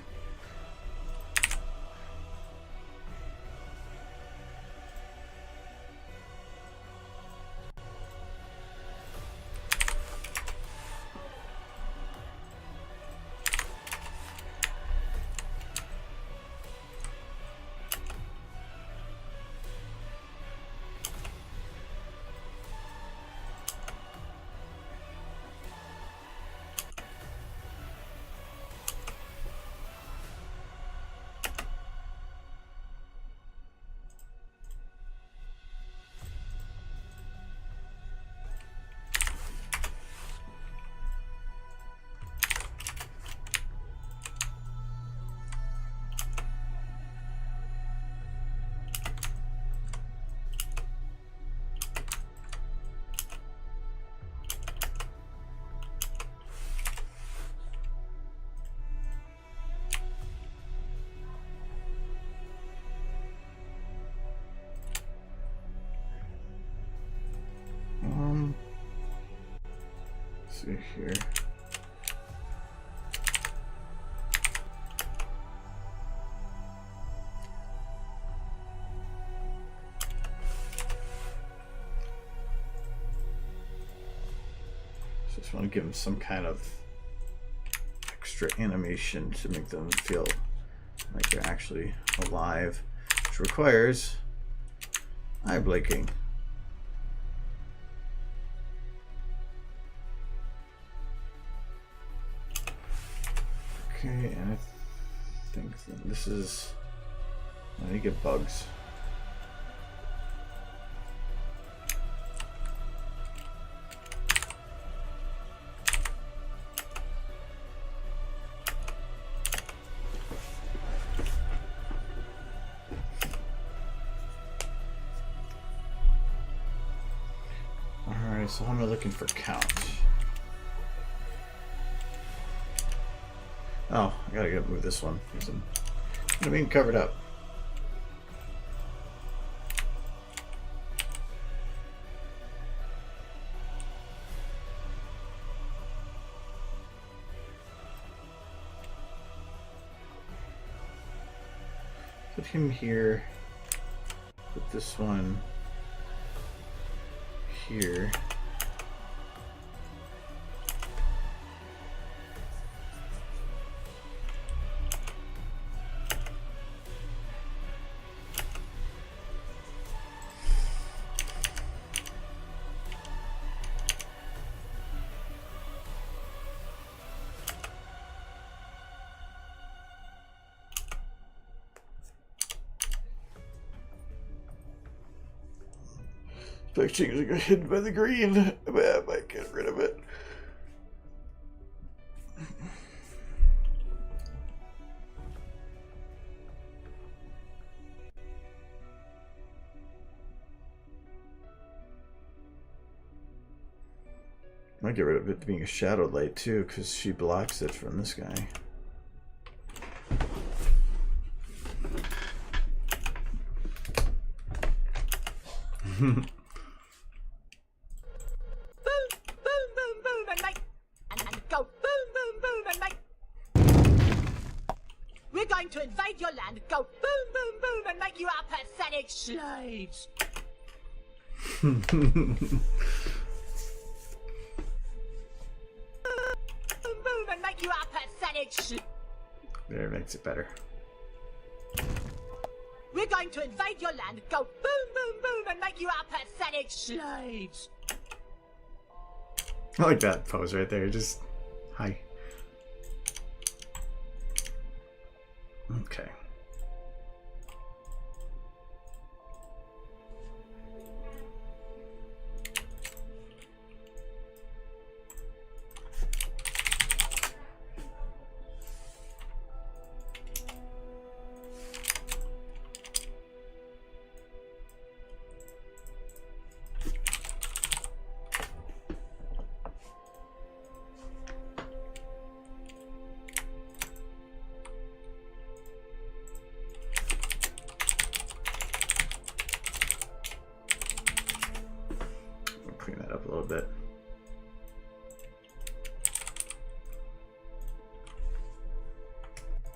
Let's see here. Just want to give them some kind of extra animation to make them feel like they're actually alive, which requires eye blinking. Okay, and I think that this is, I need to get bugs. Alright, so how am I looking for count? Oh, I gotta move this one. I'm being covered up. Put him here. Put this one here. Pictures are hidden by the green. I might get rid of it. Might get rid of it being a shadow light too, because she blocks it from this guy. To invade your land, go boom, boom, boom, and make you our pathetic slaves. Boom, boom, and make you our pathetic slaves. There, makes it better. We're going to invade your land, go boom, boom, boom, and make you our pathetic slaves. I like that pose right there. Just hi. Okay.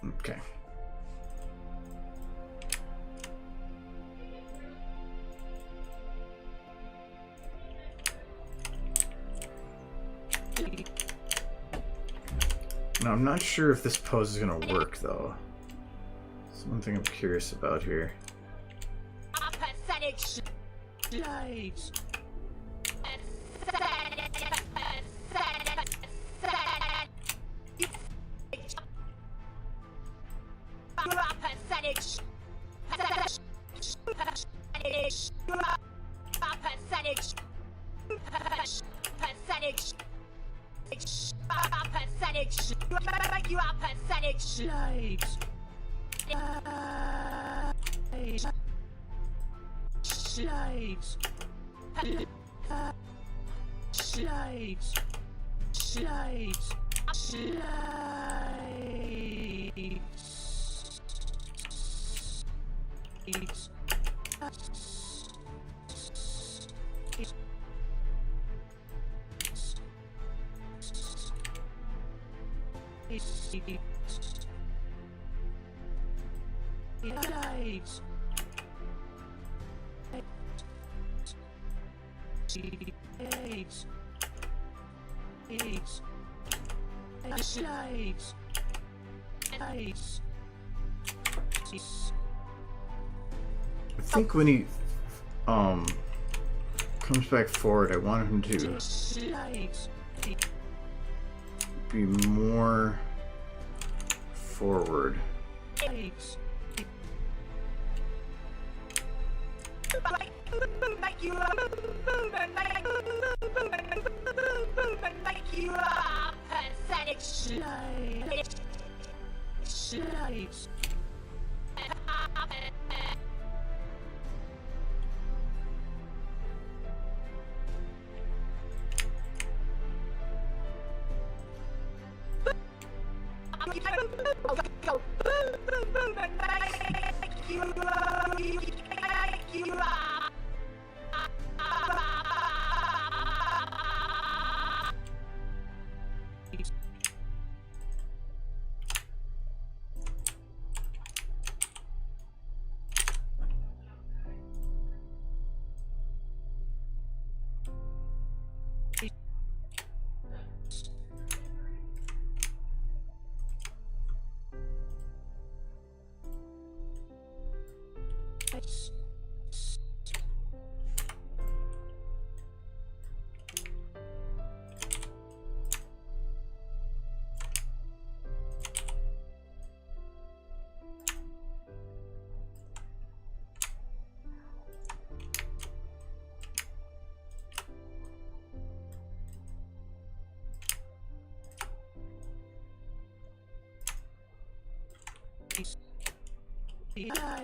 Okay. Now, I'm not sure if this pose is going to work, though. That's one thing I'm curious about here. Percentage slaves. Percentage. Make you our percentage slaves. Slaves. Slaves. Slaves. Slaves. Slaves. Slaves. Slaves. Slaves. Slaves. I think when he comes back forward, I want him to be more forward. Make you a make you a pathetic slaves. Slaves. Go boom boom boom and make you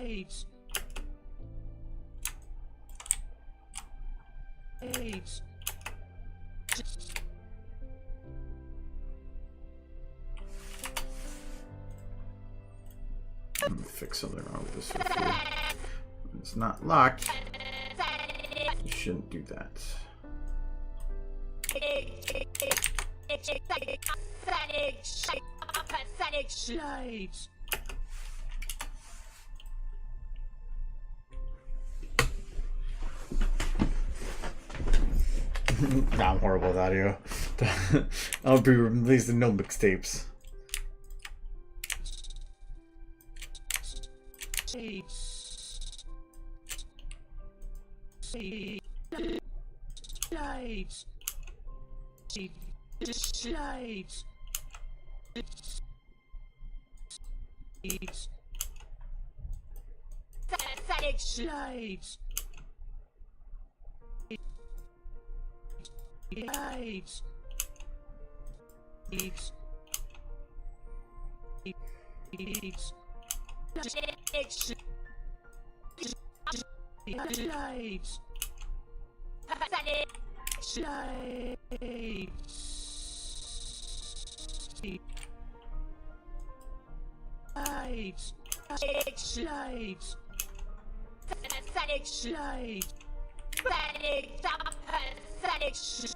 AIDS. AIDS. I'm gonna fix something wrong with this stuff here. It's not locked. You shouldn't do that. Slaves. Nah, I'm horrible with audio. I'll be releasing no mixtapes. Slaves. Slaves. Slaves. Slaves. Slaves. Slaves. Slaves. Slaves. Slaves. Pathetic slaves. Pathetic slaves.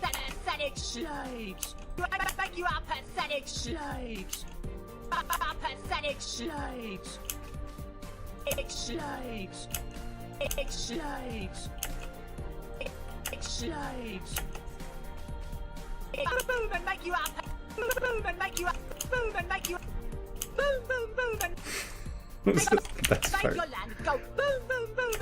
Pathetic slaves. You are pathetic slaves. Pathetic slaves. Slaves. Slaves. Slaves. Boom and make you up. Boom and make you up. Boom and make you up. Boom, boom, boom and That's invade part. your land. Go boom, boom, boom.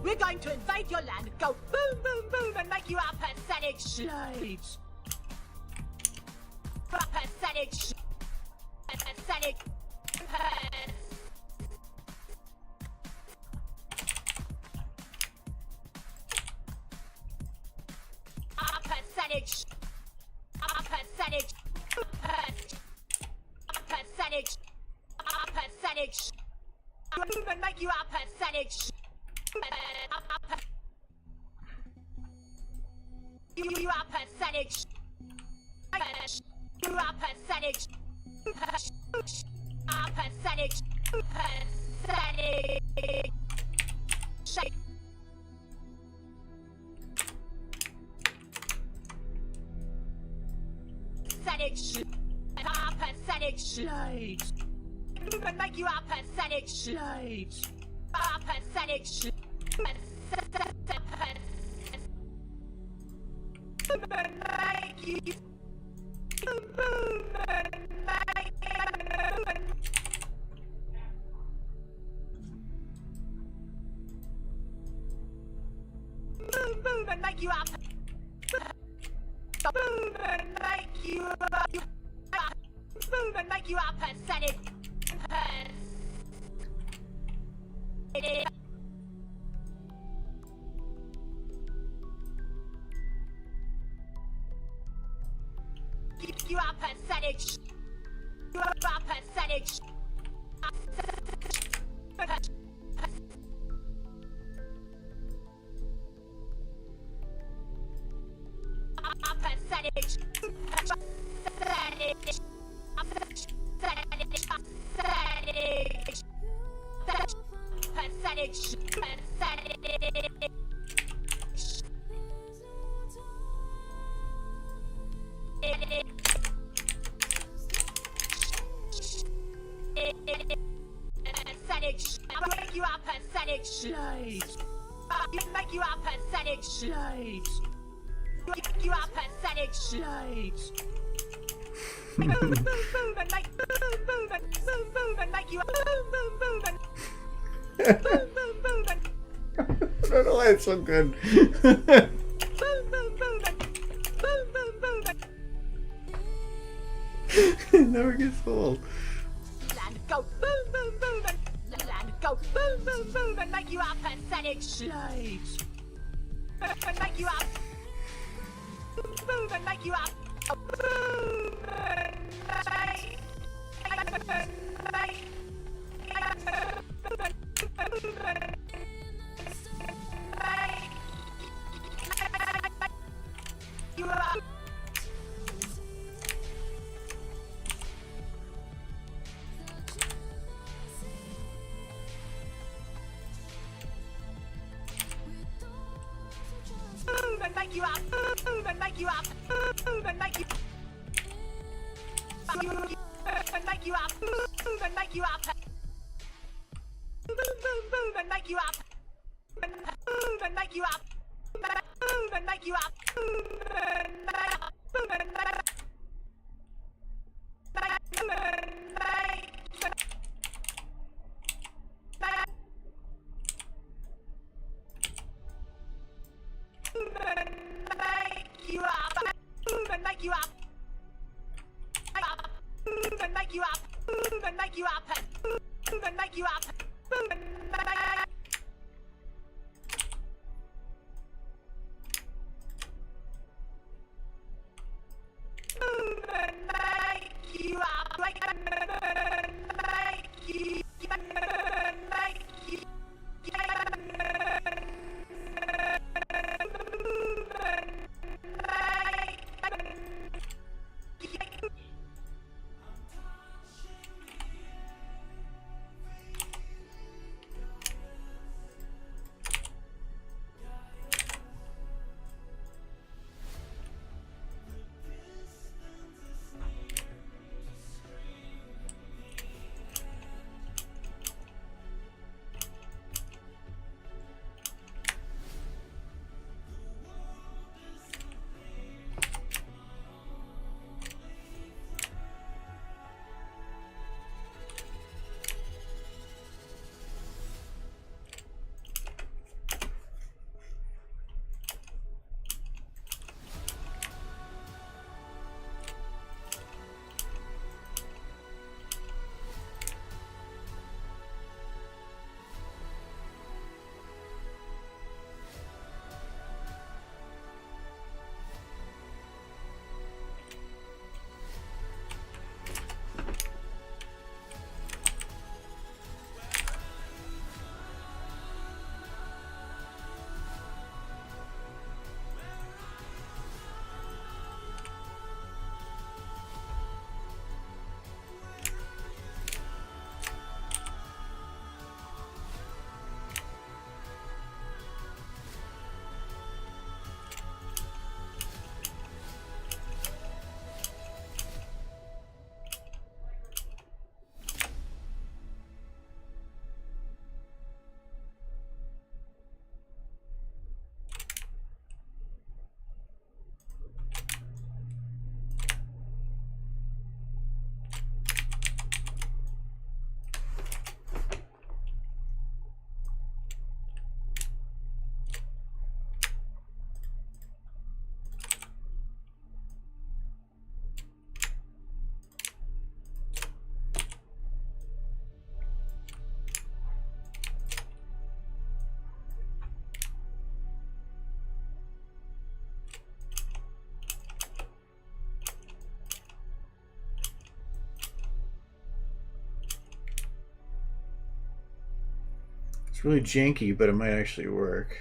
We're going to invade your land. Go boom, boom, boom and make you our pathetic slaves. Pathetic. Pathetic. Pathetic. Pathetic. Pathetic. Pathetic. Boom and make you our pathetic. You are pathetic. You are pathetic. Are pathetic. Pathetic. Pathetic. Are pathetic slaves. And make you are pathetic slaves. Are pathetic slaves. Boom and make you up. Boom and make you up. Boom and make you up pathetic. You are pathetic. You are pathetic. You are pathetic slaves. Make you are pathetic slaves. You are pathetic slaves. Boom, boom, boom, and make boom, boom, and boom, boom, and make you boom, boom, boom, and boom, boom, boom, and I don't know why it's so good. boom, boom, boom, and boom, boom, boom, and It never gets old. land go boom, boom, boom, and land go boom, boom, boom, and make you are pathetic slaves. And make you up. Boom and make you up. Boom and make. You up. Boom and make you up. Boom and make you up. Boom and make you. Boom and make you up. Boom and make you up. Boom boom boom and make you up. Boom and make you up. Boom and make you up. Boom and make up. Boom and make up. Boom and make. Boom and make you up. Boom and make you up. Boom and make you up. Boom and make you up. Boom and make you up. Boom and make. Boom and make you up. Like and make you. And make you. It's really janky, but it might actually work.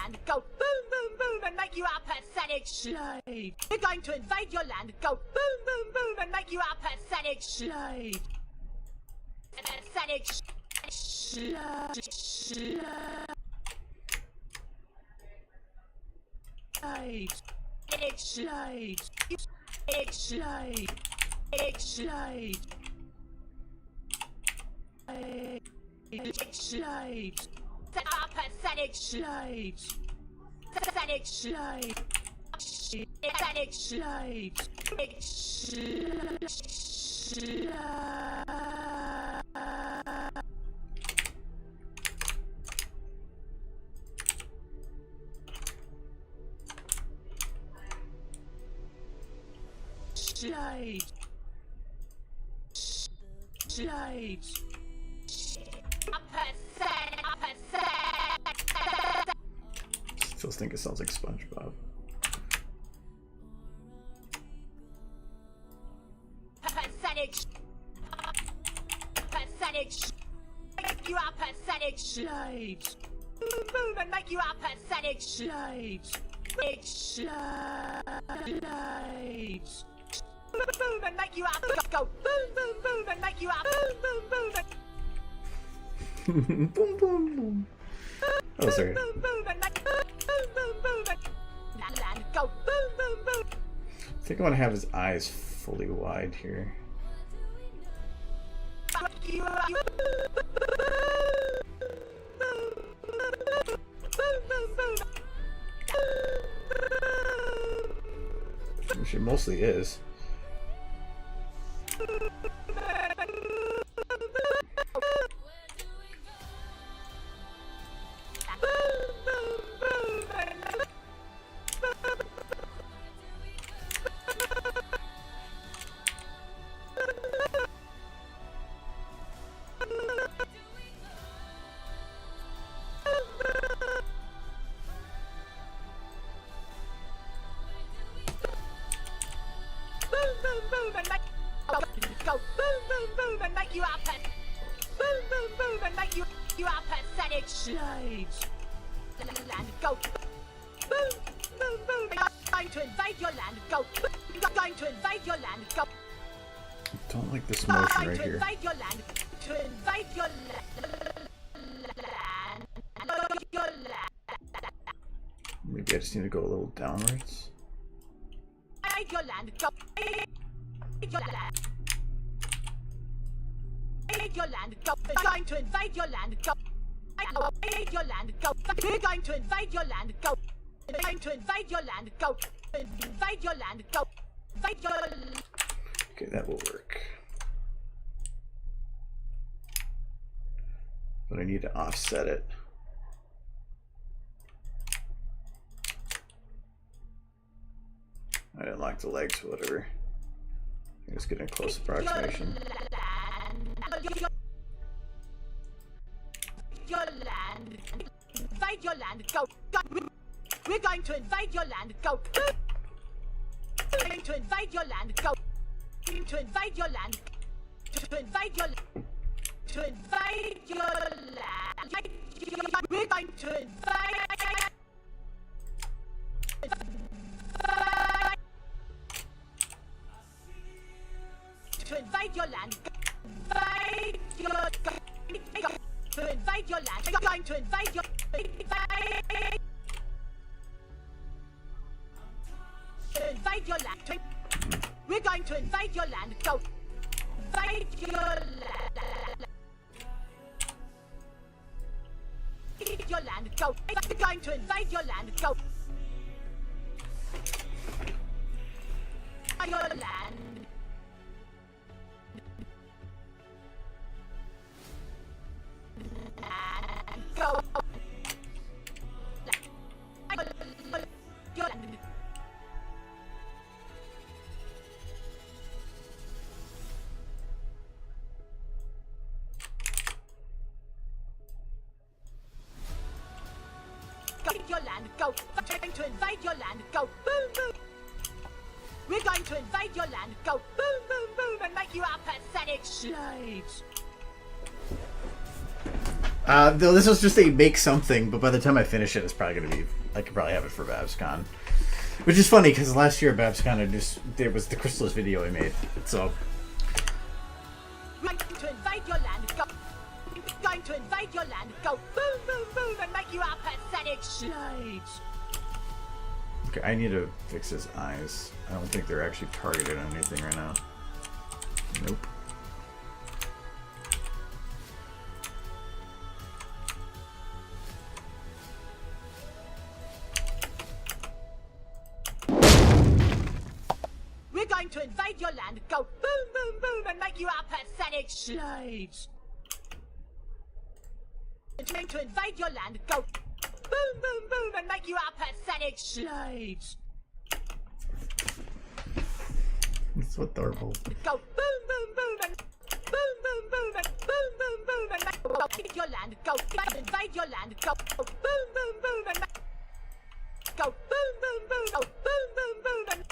And go boom, boom, boom, and make you our pathetic slave. We're going to invade your land. Go boom, boom, boom, and make you our pathetic slave. Pathetic slave. Pathetic slave. Pathetic slave. Pathetic slave. Pathetic slaves. Our pathetic slaves. Pathetic slaves. Pathetic slaves. Slaves. Slaves. Still think it sounds like SpongeBob. Pathetic. Pathetic. Make you our pathetic slaves. Boom, boom, and make you our pathetic slaves. Big slaves. Boom, boom, and make you our go. Boom, boom, boom, and make you our boom, boom, boom. Boom, boom, boom. Oh, sorry. Boom, boom, and make boom, boom, boom, and land go. Boom, boom, boom. I think I want to have his eyes fully wide here. Which it mostly is. Slaves. Land go. Boom, boom, boom. We're going to invade your land. Go. We're going to invade your land. Go. I don't like this motion right to here. invade your land. To invade your land. Maybe I just need to go a little downwards. Invade your land. Go. Invade your land. Invade your land. Go. We're going to invade your land. Go. Invade your land, go. We're going to invade your land, go. We're going to invade your land, go. Invade your land, go. Invade your land. Okay, that will work. But I need to offset it. I didn't like the legs, whatever. I'm just getting a close approximation. Your land. Invade your land. Go. We're going to invade your land. Go. We're going to invade your land. Go. To invade your land. To invade your land. To invade your land. We're going to invade. To invade your land. Invade your. To invade your land. We're going to invade your. To invade your land. We're going to invade your land. Go. Invade your land. Invade your land. Go. We're going to invade your land. Go. Your land. And go. Your land. Your land, go. We're going to invade your land, go. Boom, boom. We're going to invade your land, go. Boom, boom, boom, and make you our pathetic slaves. Though this was just a make something, but by the time I finish it, it's probably going to be... I could probably have it for BabsCon. Which is funny, because last year at BabsCon, there was the Chrysalis video I made, so... We're going to invade your land, go. We're going to invade your land, go. Boom, boom, boom, and make you our pathetic slaves. Okay, I need to fix his eyes. I don't think they're actually targeted on anything right now. Nope. We're going to invade your land, go. Boom, boom, boom, and make you our pathetic slaves. We're going to invade your land, go. Boom, boom, boom, and make you our pathetic slaves. It's so adorable. Go boom, boom, boom, and boom, boom, boom, and boom, boom, boom, and invade your land. Go invade your land. Go boom, boom, boom, and go boom, boom, boom, go boom, boom, boom, and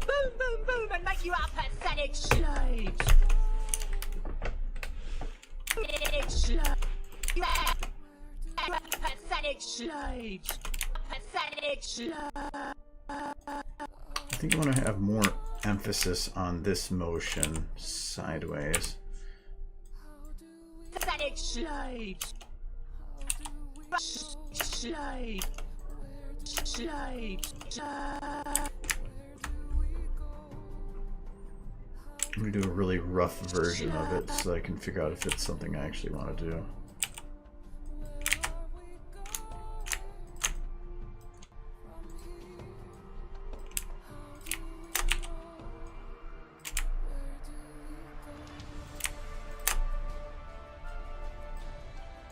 boom, boom, boom, and make you our pathetic slaves. Pathetic slaves. Pathetic slaves. Pathetic slaves. I think I want to have more emphasis on this motion sideways. Pathetic slaves. Slaves. Slaves. I'm going to do a really rough version of it so I can figure out if it's something I actually want to do.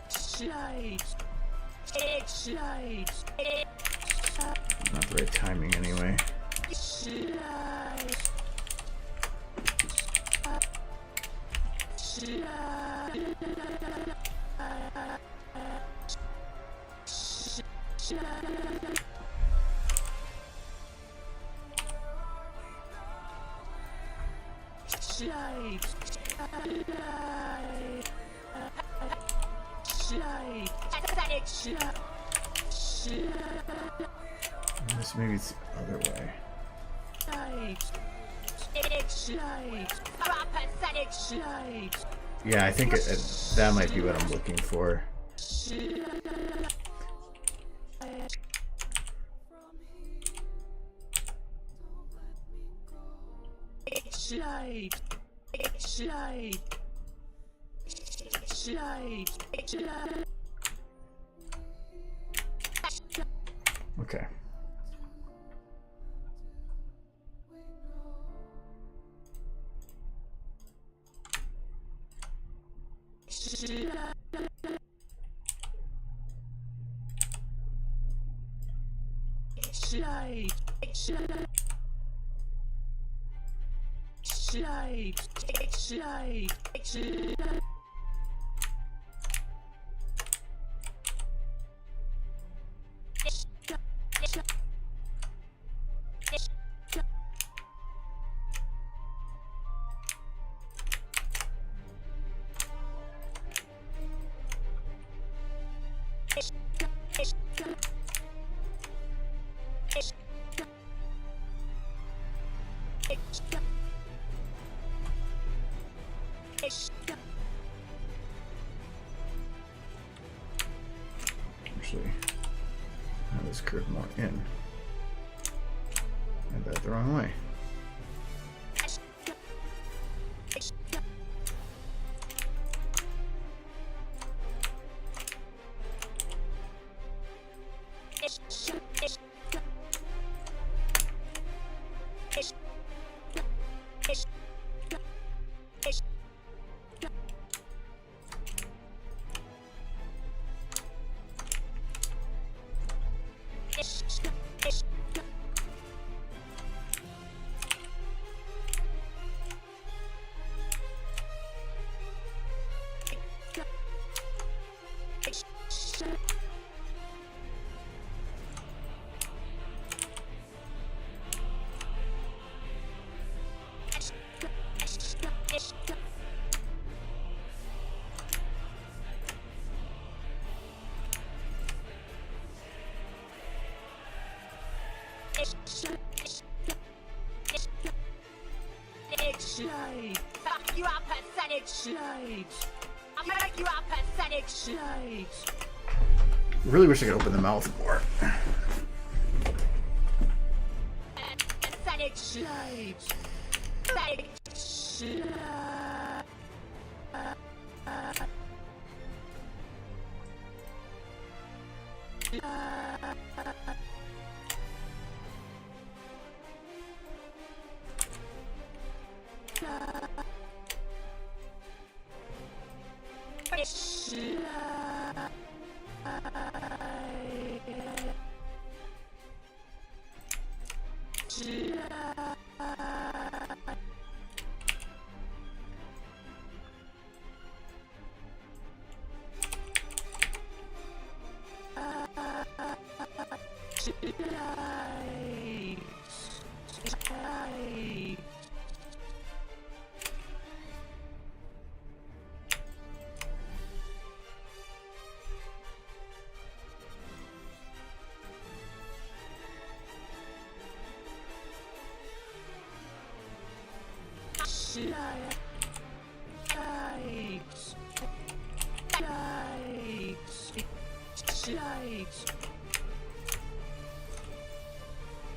Slaves. Slaves. Not the right timing anyway. Slaves. This maybe it's the other way. Yeah, I think that might be what I'm looking for. Okay. Actually, have this curve more in. I did that the wrong way. Fuck you up, pathetic slaves. I'll make you up, pathetic slaves. Really wish I could open the mouth more. Pathetic slaves. Pathetic slaves.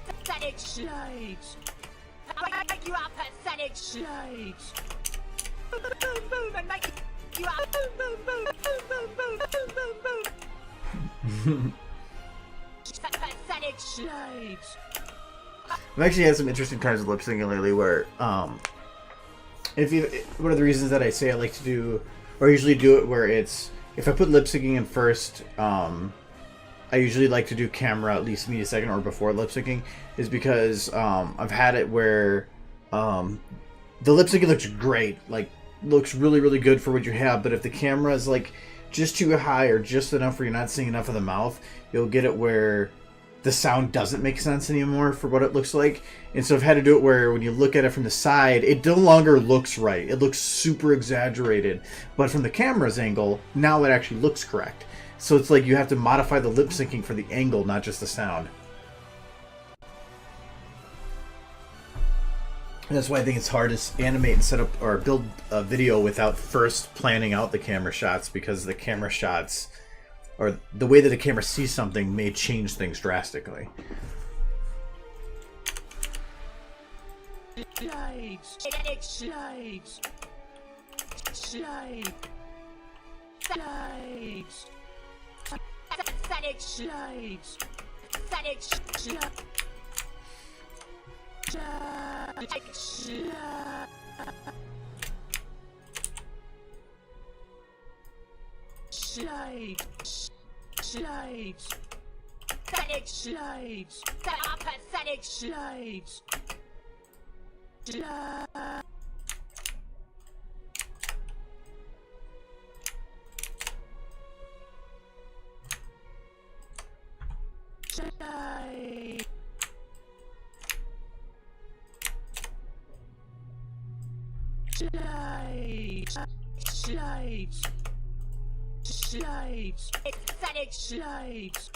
Pathetic slaves. I'll make you up, pathetic slaves. Boom, boom, boom, and make you up. Boom, boom, boom, boom, boom, boom, boom, boom, boom. Pathetic slaves. I've actually had some interesting times with lip syncing lately where, if you, one of the reasons that I say I like to do, or usually do it where it's, if I put lip syncing in first, I usually like to do camera at least immediate second or before lip syncing, is because I've had it where the lip syncing looks great, like looks really, really good for what you have, but if the camera is like just too high or just enough where you're not seeing enough of the mouth, you'll get it where the sound doesn't make sense anymore for what it looks like. And so I've had to do it where when you look at it from the side, it no longer looks right. It looks super exaggerated. But from the camera's angle, now it actually looks correct. So it's like you have to modify the lip syncing for the angle, not just the sound. And that's why I think it's hard to animate and set up or build a video without first planning out the camera shots, because the camera shots, or the way that a camera sees something, may change things drastically. Slaves. Slaves. Slaves. Slaves. Pathetic slaves. Pathetic slaves. slaves. Slaves. Pathetic slaves. They are pathetic slaves. Slaves. Slaves. Slaves. It's pathetic slaves.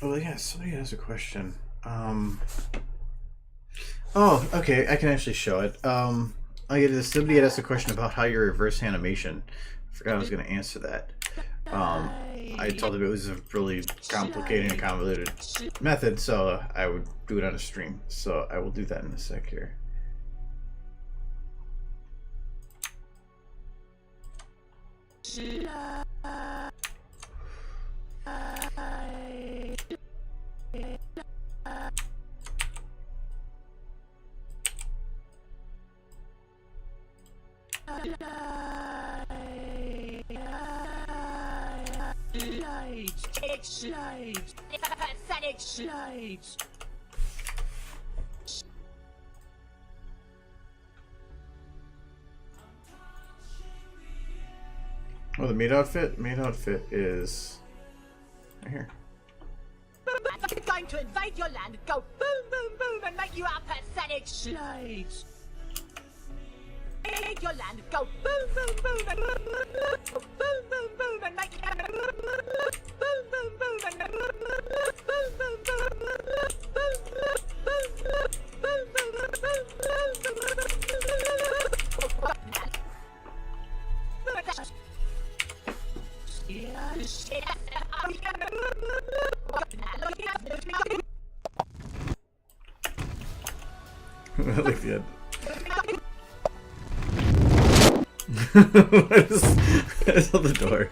Oh yeah, somebody has a question. Oh, okay, I can actually show it. Somebody had asked a question about how you reverse animation. I forgot I was going to answer that. I told them it was a really complicated and convoluted method, so I would do it on a stream. So I will do that in a sec here. Slaves. It's pathetic slaves. Oh, the maid outfit? Maid outfit is right here. I'm going to invade your land, go boom, boom, boom, and make you our pathetic slaves. Invade your land, go boom, boom, boom, and boom, boom, boom, and make you boom, boom, boom, and boom, boom, I like the end. What is on the door?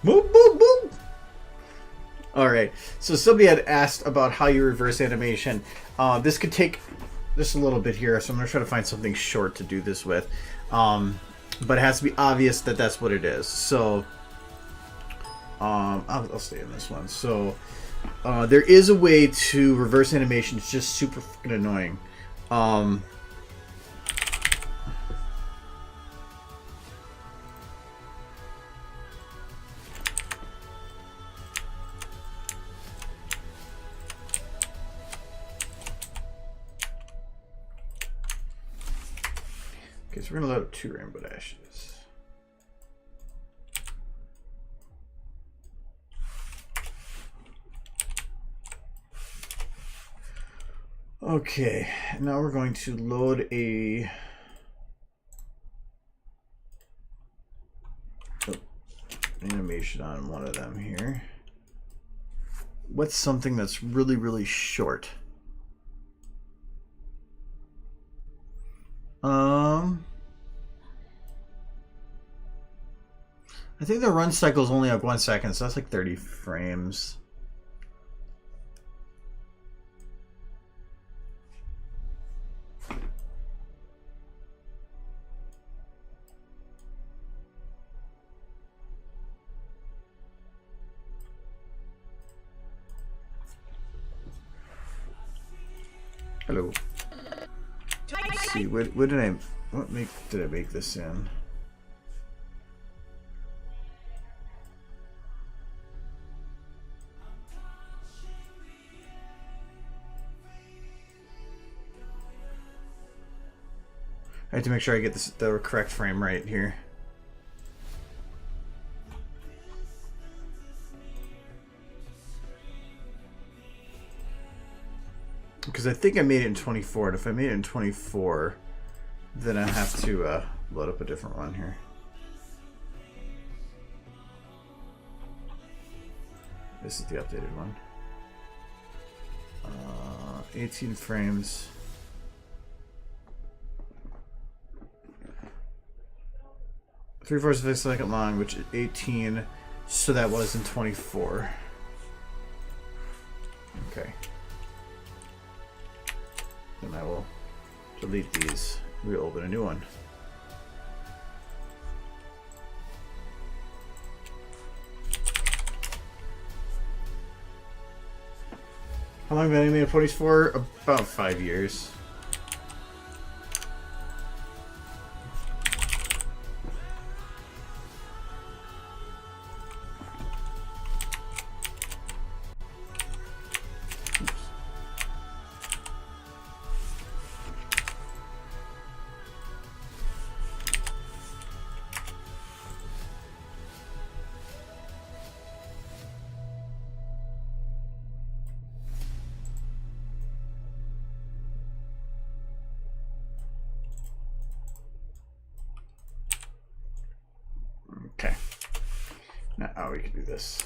Boom, boom, boom! Alright, so somebody had asked about how you reverse animation. This could take just a little bit here, so I'm going to try to find something short to do this with. But it has to be obvious that that's what it is. So, I'll stay in this one. So, there is a way to reverse animation. It's just super fucking annoying. Okay, so we're gonna load up 2 rainbow dashes. Okay, now we're going to load a animation on one of them here. What's something that's really, really short? I think the run cycle is only like 1 second, so that's like 30 frames. Hello. Let's see, what did I make this in? I have to make sure I get the correct frame right here. Because I think I made it in 24, and if I made it in 24, then I have to load up a different one here. This is the updated one. 18 frames. 3/4 of a second long, which is 18 So that was in 24. Okay. Then I will delete these. We'll open a new one. How long have I been animating ponies for? About 5 years. Okay. Now we can do this.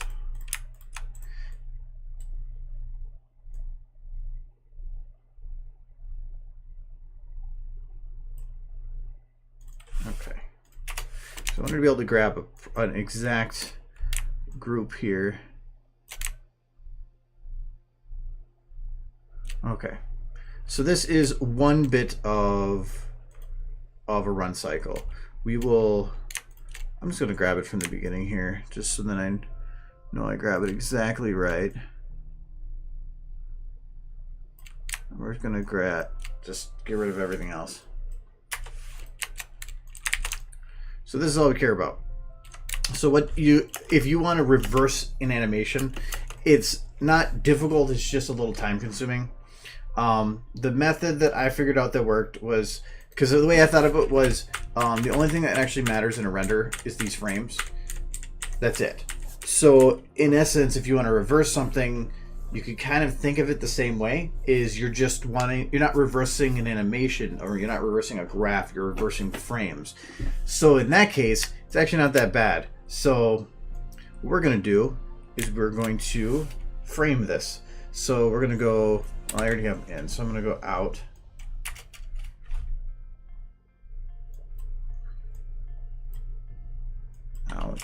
Okay. So I'm going to be able to grab an exact group here. Okay. So this is 1 bit of a run cycle. I'm just going to grab it from the beginning here, just so that I know I grab it exactly right. And we're going to just get rid of everything else. So this is all we care about. So if you want to reverse an animation, it's not difficult, it's just a little time consuming. The method that I figured out that worked was, because the way I thought of it was, the only thing that actually matters in a render is these frames. That's it. So in essence, if you want to reverse something, you could kind of think of it the same way. Is you're not reversing an animation, or you're not reversing a graph, you're reversing frames. So in that case, it's actually not that bad. So what we're going to do is we're going to frame this. So we're going to go, I already have in, so I'm going to go out. Out.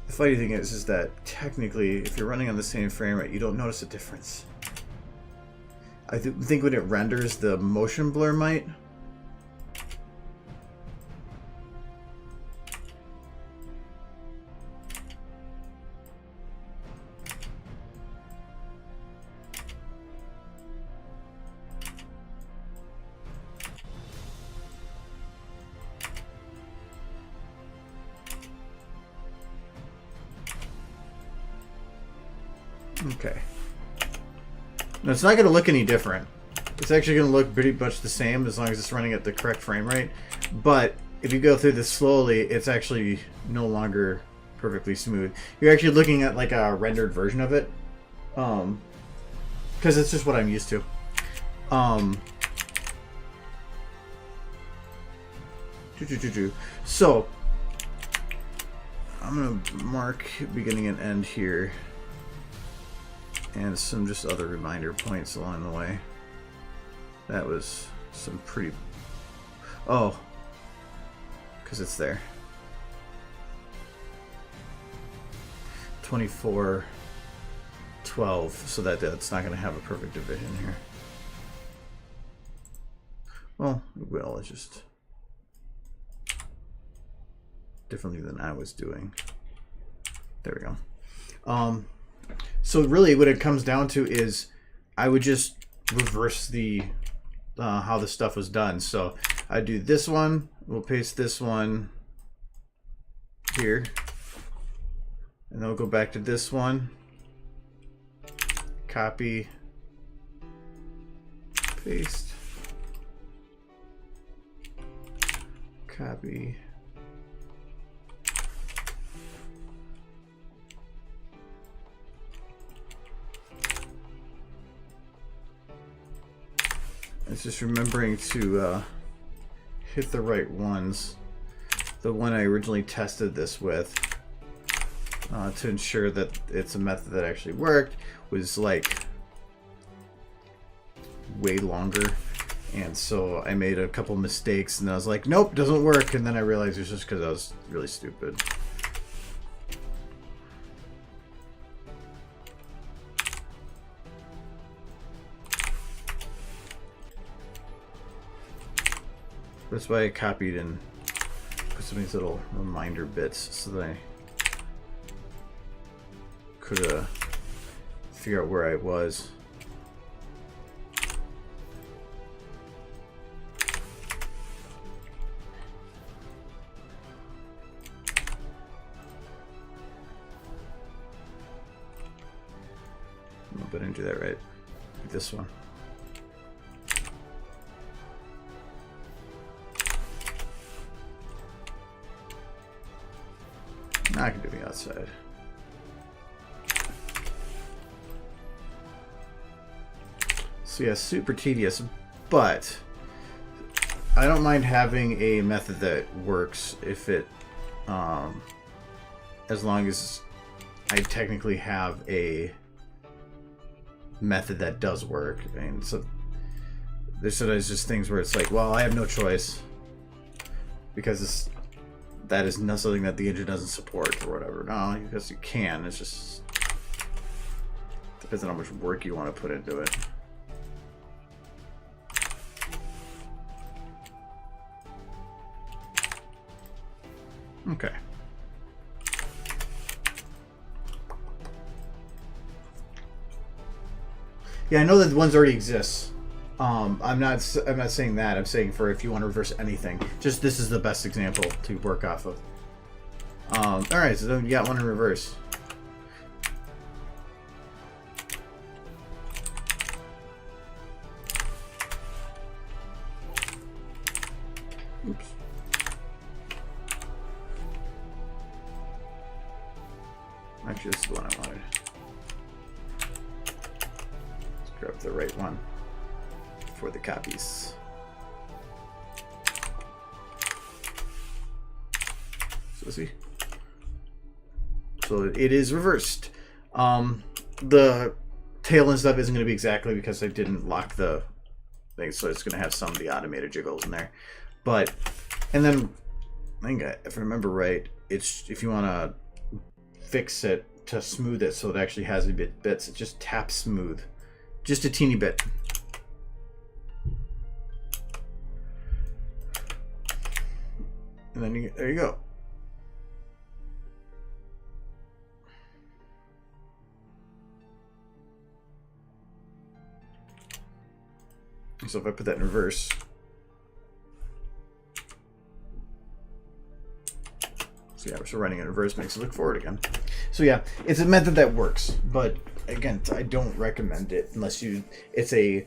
The funny thing is that technically, if you're running on the same frame rate, you don't notice a difference. I think when it renders, the motion blur might. Okay. Now it's not going to look any different. It's actually going to look pretty much the same as long as it's running at the correct frame rate. But if you go through this slowly, it's actually no longer perfectly smooth. You're actually looking at like a rendered version of it. Because it's just what I'm used to. So I'm going to mark beginning and end here. And some just other reminder points along the way. That was some pretty... Oh. Because it's there. 24, 12. So that's not going to have a perfect division here. Well, it will. It's just differently than I was doing. There we go. So really what it comes down to is I would just reverse the how the stuff was done. So I do this one, we'll paste this one here, and then we'll go back to this one, copy, paste, copy, it's just remembering to hit the right ones. The one I originally tested this with to ensure that it's a method that actually worked was like way longer, And so I made a couple mistakes, and I was like, nope, doesn't work. And then I realized it was just because I was really stupid. That's why I copied and put some of these little reminder bits so that I could figure out where I was. No, but I didn't do that right. This one. I can do the outside. So yeah, super tedious, but I don't mind having a method that works if it, as long as I technically have a method that does work. And so there's sometimes just things where it's like, well, I have no choice because that is not something that the engine doesn't support or whatever. No, because you can. It's just depends on how much work you want to put into it. Okay. Yeah, I know that the ones already exist. I'm not saying that. I'm saying for if you want to reverse anything. Just this is the best example to work off of. All right, so then you got one in reverse. Oops. Actually, this is the one I wanted. Let's grab the right one for the copies. So see. So it is reversed. The tail and stuff isn't going to be exactly because I didn't lock the thing, so it's going to have some of the automated jiggles in there. But, and then I think if I remember right, it's if you want to fix it to smooth it so it actually has a bit bits, it just tap smooth, just a teeny bit. And then there you go. So if I put that in reverse, so yeah, so running in reverse makes it look forward again. So yeah, it's a method that works, but again, I don't recommend it unless you. I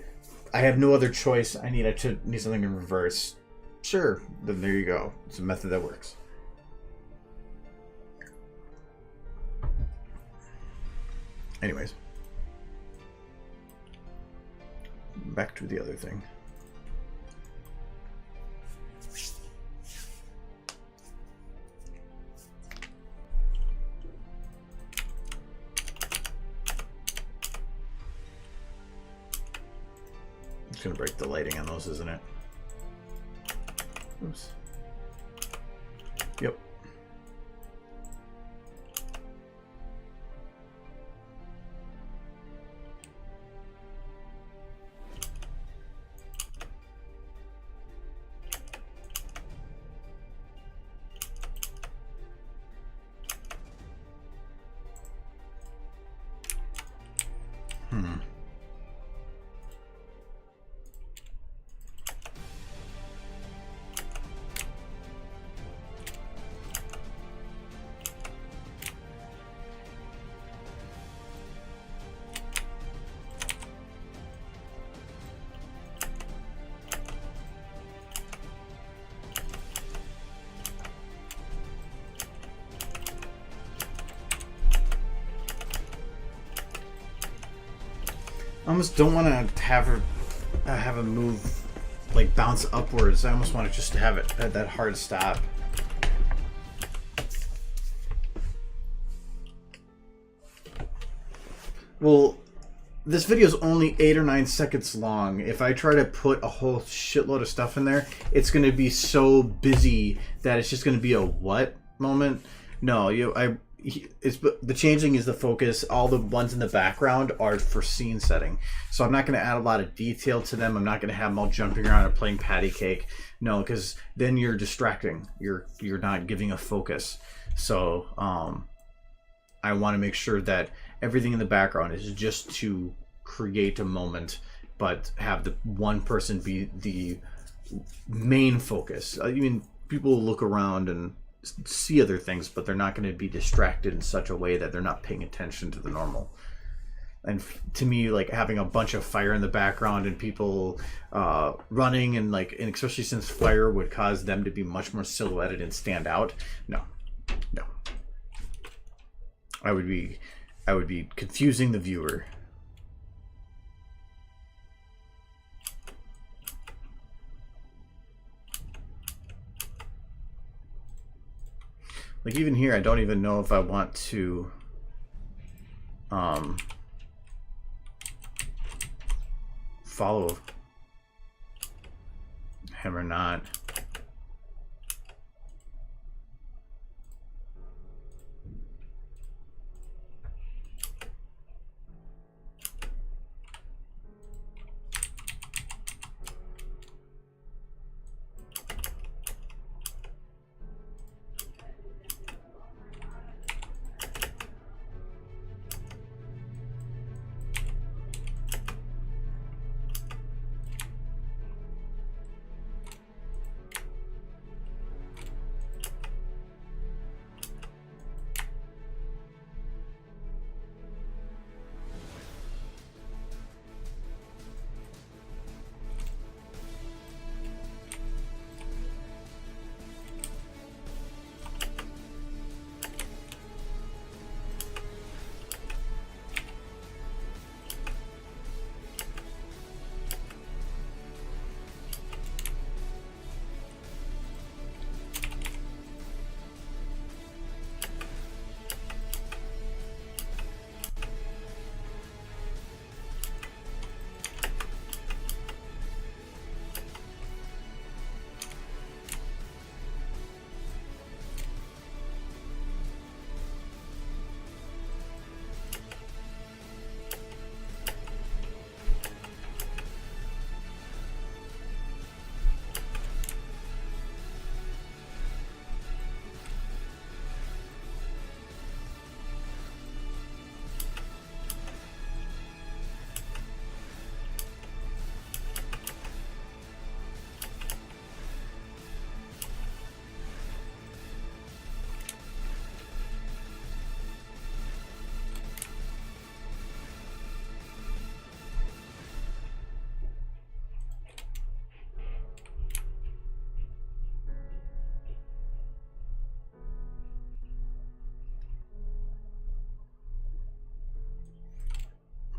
have no other choice. I need something in reverse. Sure, then there you go. It's a method that works. Anyways. Back to the other thing. It's gonna break the lighting on those, isn't it? Oops. Yep. I almost don't want to have her move, like bounce upwards. I almost want to just have it at that hard stop. Well, this video is only 8 or 9 seconds long. If I try to put a whole shitload of stuff in there, it's going to be so busy that it's just going to be a what moment. No, it's the changing is the focus. All the ones in the background are for scene setting, so I'm not going to add a lot of detail to them. I'm not going to have them all jumping around and playing patty cake. No, because then you're distracting. You're not giving a focus. So I want to make sure that everything in the background is just to create a moment, but have the one person be the main focus. I mean, people will look around and see other things, but they're not going to be distracted in such a way that they're not paying attention to the normal. And to me, like having a bunch of fire in the background and people running and especially since fire would cause them to be much more silhouetted and stand out. No. I would be confusing the viewer. Like even here, I don't even know if I want to follow him or not.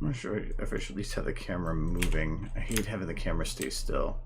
I'm not sure if I should at least have the camera moving. I hate having the camera stay still.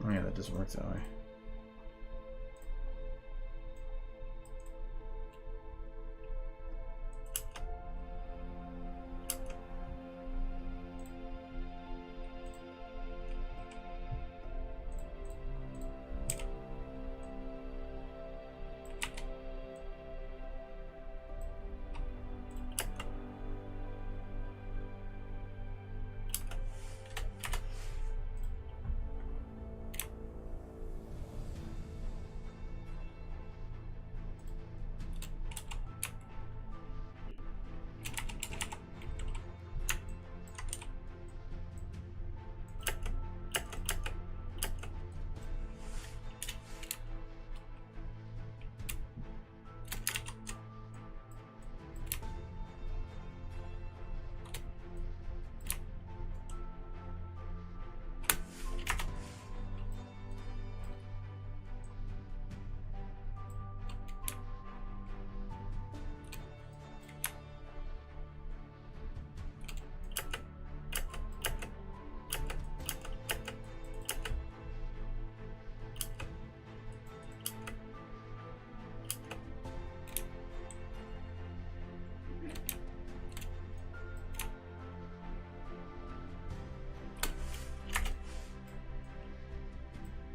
Oh yeah, that doesn't work that way.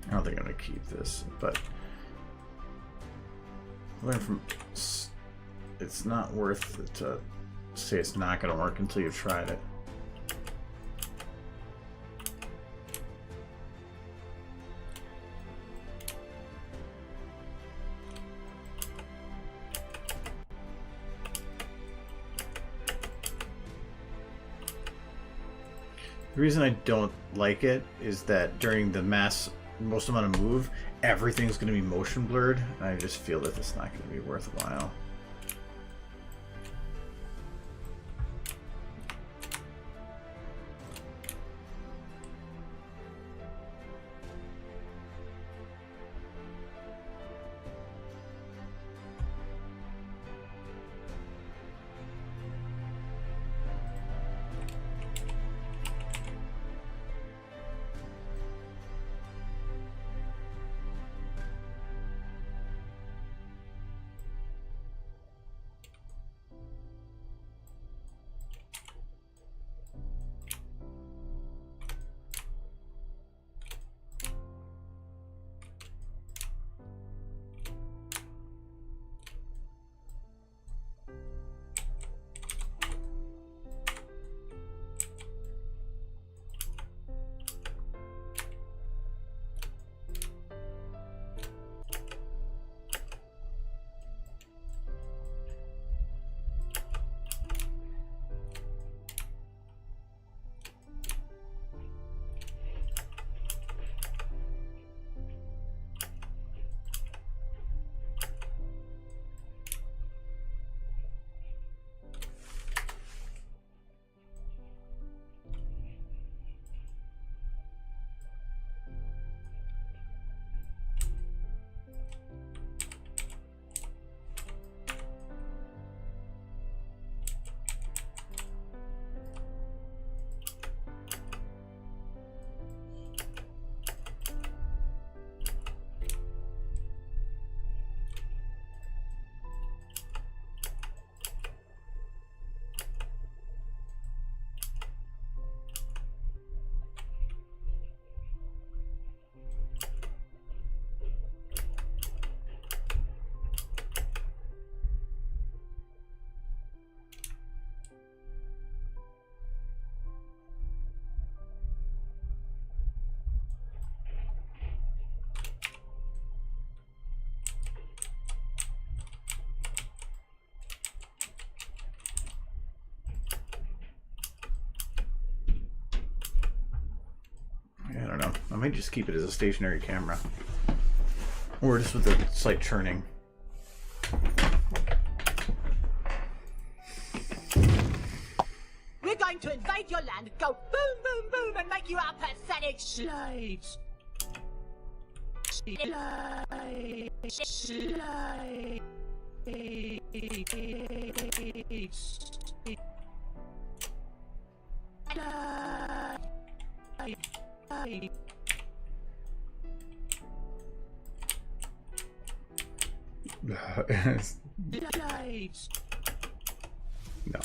I don't think I'm gonna keep this, but learn from. It's not worth it to say it's not gonna work until you've tried it. The reason I don't like it is that during the most amount of move, everything's going to be motion blurred. I just feel that it's not going to be worthwhile. I don't know. I might just keep it as a stationary camera. Or just with a slight churning. We're going to invade your land, go boom, boom, boom, and make you our pathetic slaves. No.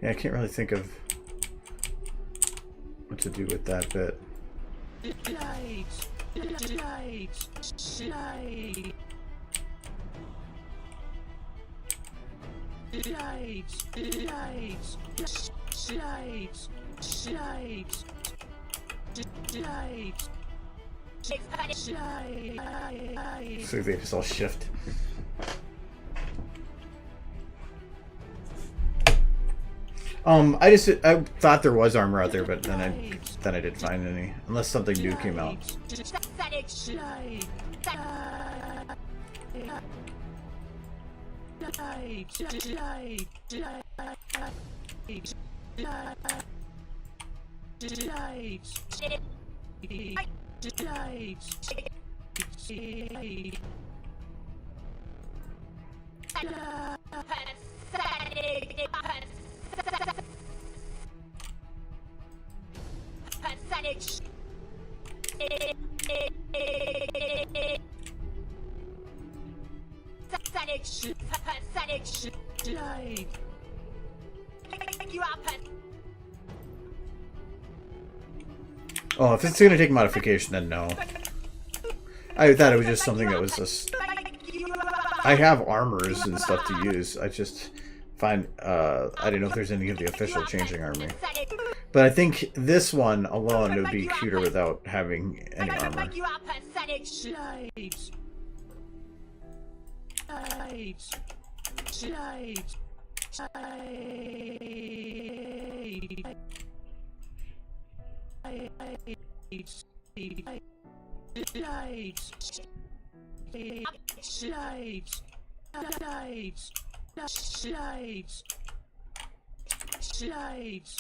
Yeah, I can't really think of what to do with that bit. So they just all shift. I thought there was armor out there, but then I didn't find any, unless something new came out. pathetic slave. Make you a Oh, if it's gonna take modification, then no. I thought it was just something that was just... I have armors and stuff to use. I just find... I didn't know if there's any of the official changing armor. But I think this one alone would be cuter without having any armor. Make you a pathetic slaves. Slaves. Slaves. Slaves. Slaves.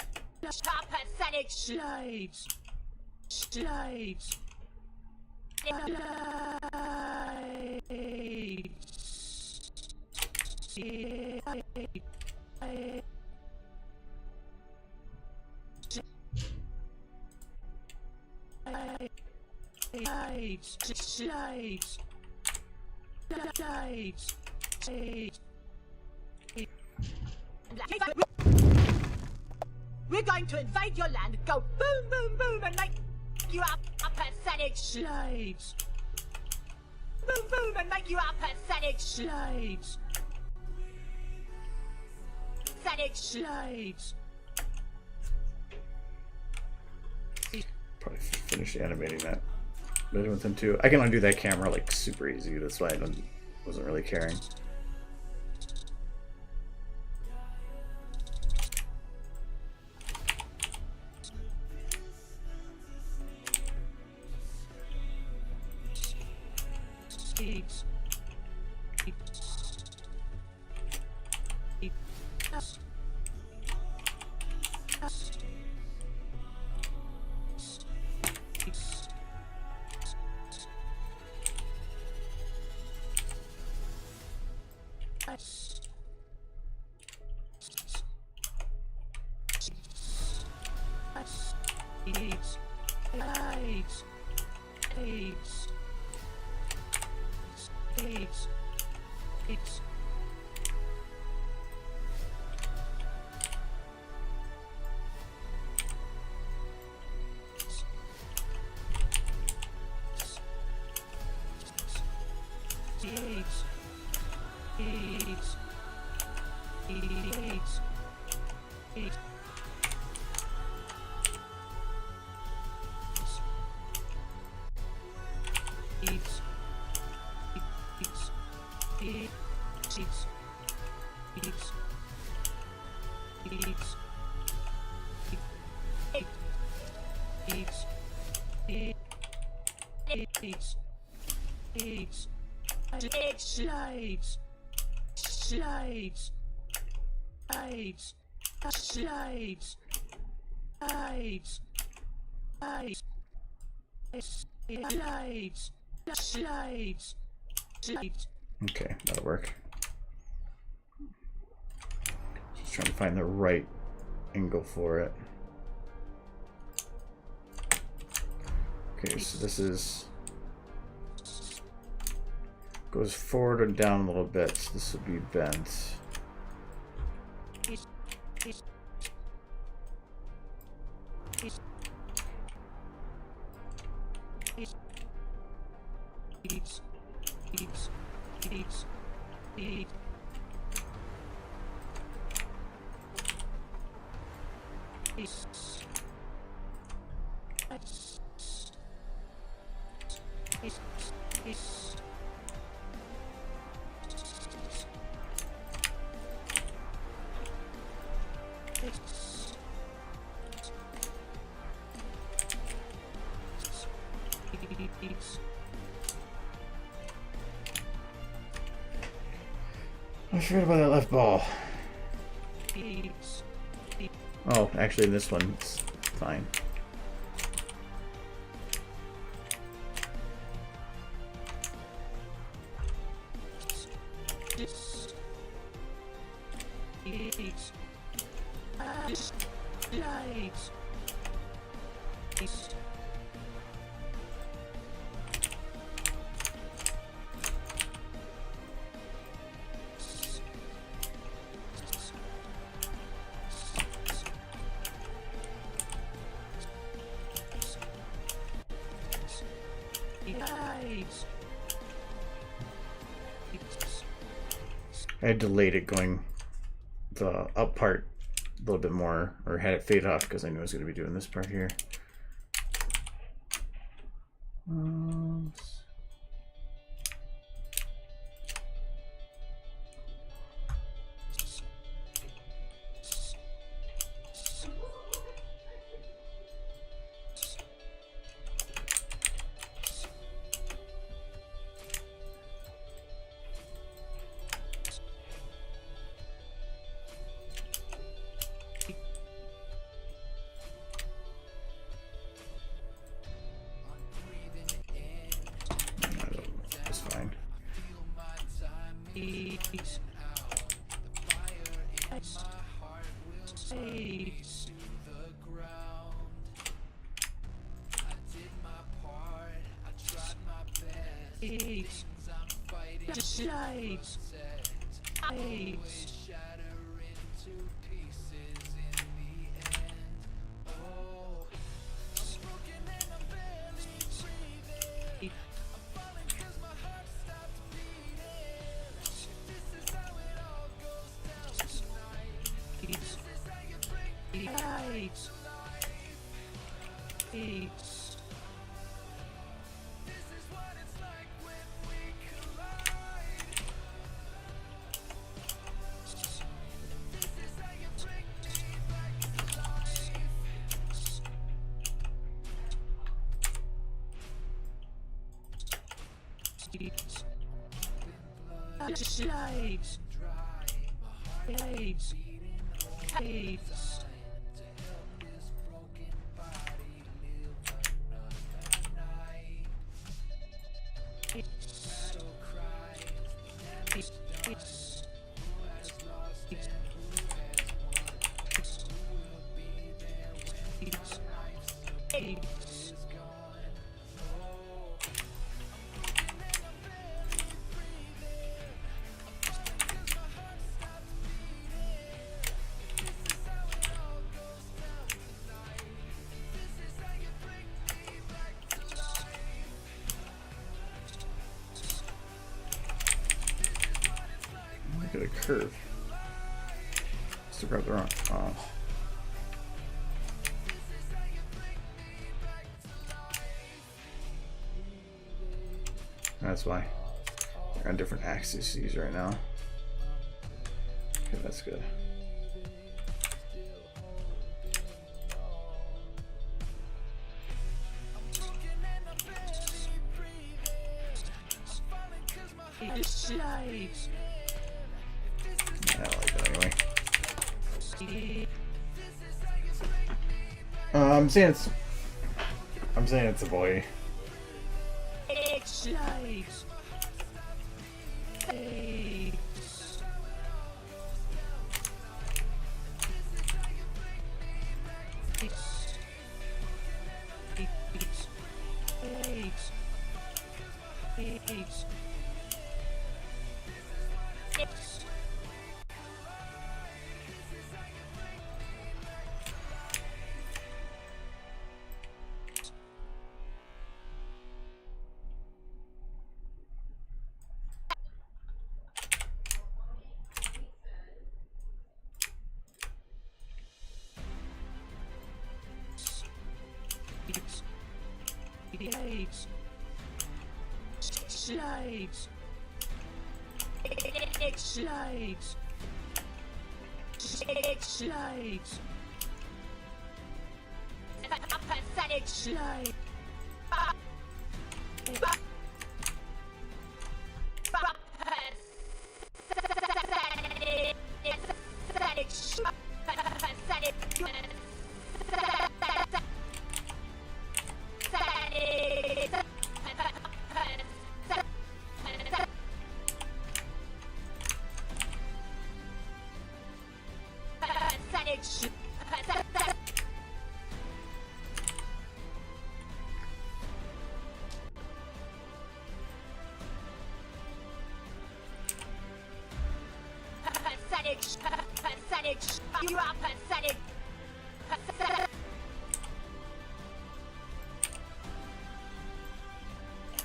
Pathetic slaves. Slaves. Slaves. We're going to invade your land, go boom, boom, boom, and make you a pathetic slaves. Boom, boom, and make you a pathetic slaves. Pathetic slaves. Probably finish animating that. But with them too. I can undo that camera like super easy. That's why I wasn't really caring. Slaves. Slaves. Slaves. Slaves. Slaves. Slaves. Slaves. Slaves. Okay, that'll work. Just trying to find the right angle for it. Okay, so this is goes forward and down a little bit. So this would be bent. I forgot about that left ball. Oh, actually this one's fine. I delayed it going the up part a little bit more, or had it fade off because I knew I was going to be doing this part here. That's fine. Slaves. Slaves. Slaves. Look at a curve. Still grab the wrong. Oh. That's why. They're on different axes right now. Okay, that's good. Slaves. I don't like that anyway. I'm saying it's a boy. Slaves. Slaves. Slaves. Slaves. Slaves. Pathetic slave. Pathetic. You are pathetic.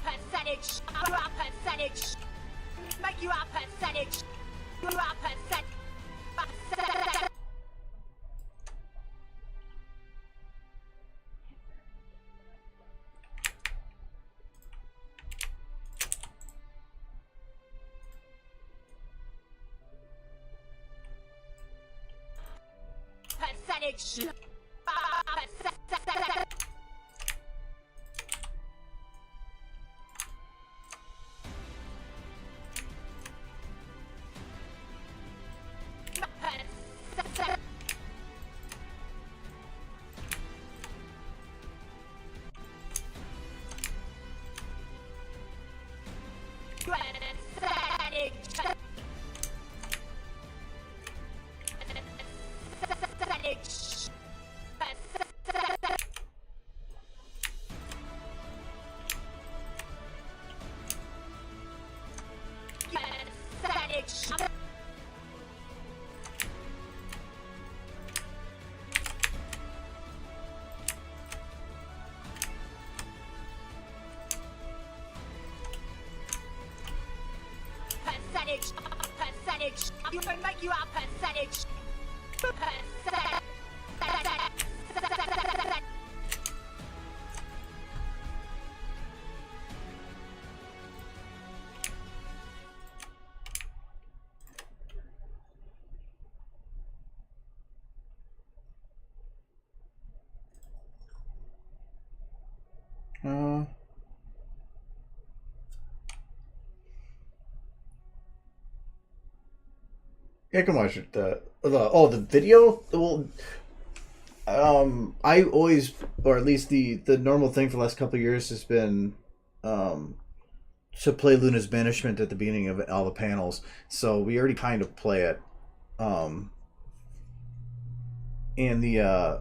Pathetic. You are pathetic. Make you are pathetic. You are pathetic. Pathetic. Pathetic. You can make you are pathetic. Pathetic. Yeah, I can watch it. The video. Well, I always, or at least the normal thing for the last couple of years has been, to play Luna's Banishment at the beginning of all the panels. So we already kind of play it, and the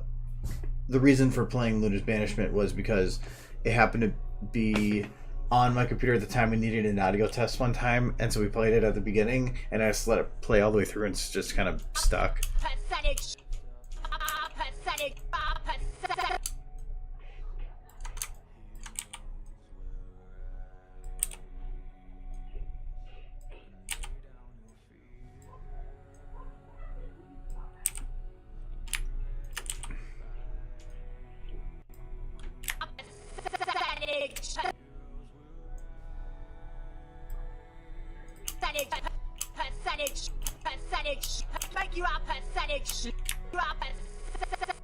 reason for playing Luna's Banishment was because it happened to be on my computer at the time. We needed an audio test one time, and so we played it at the beginning, and I just let it play all the way through, and it's just kind of stuck. Pathetic. Pathetic. Pathetic. Pathetic. Make you are pathetic. You are pathetic.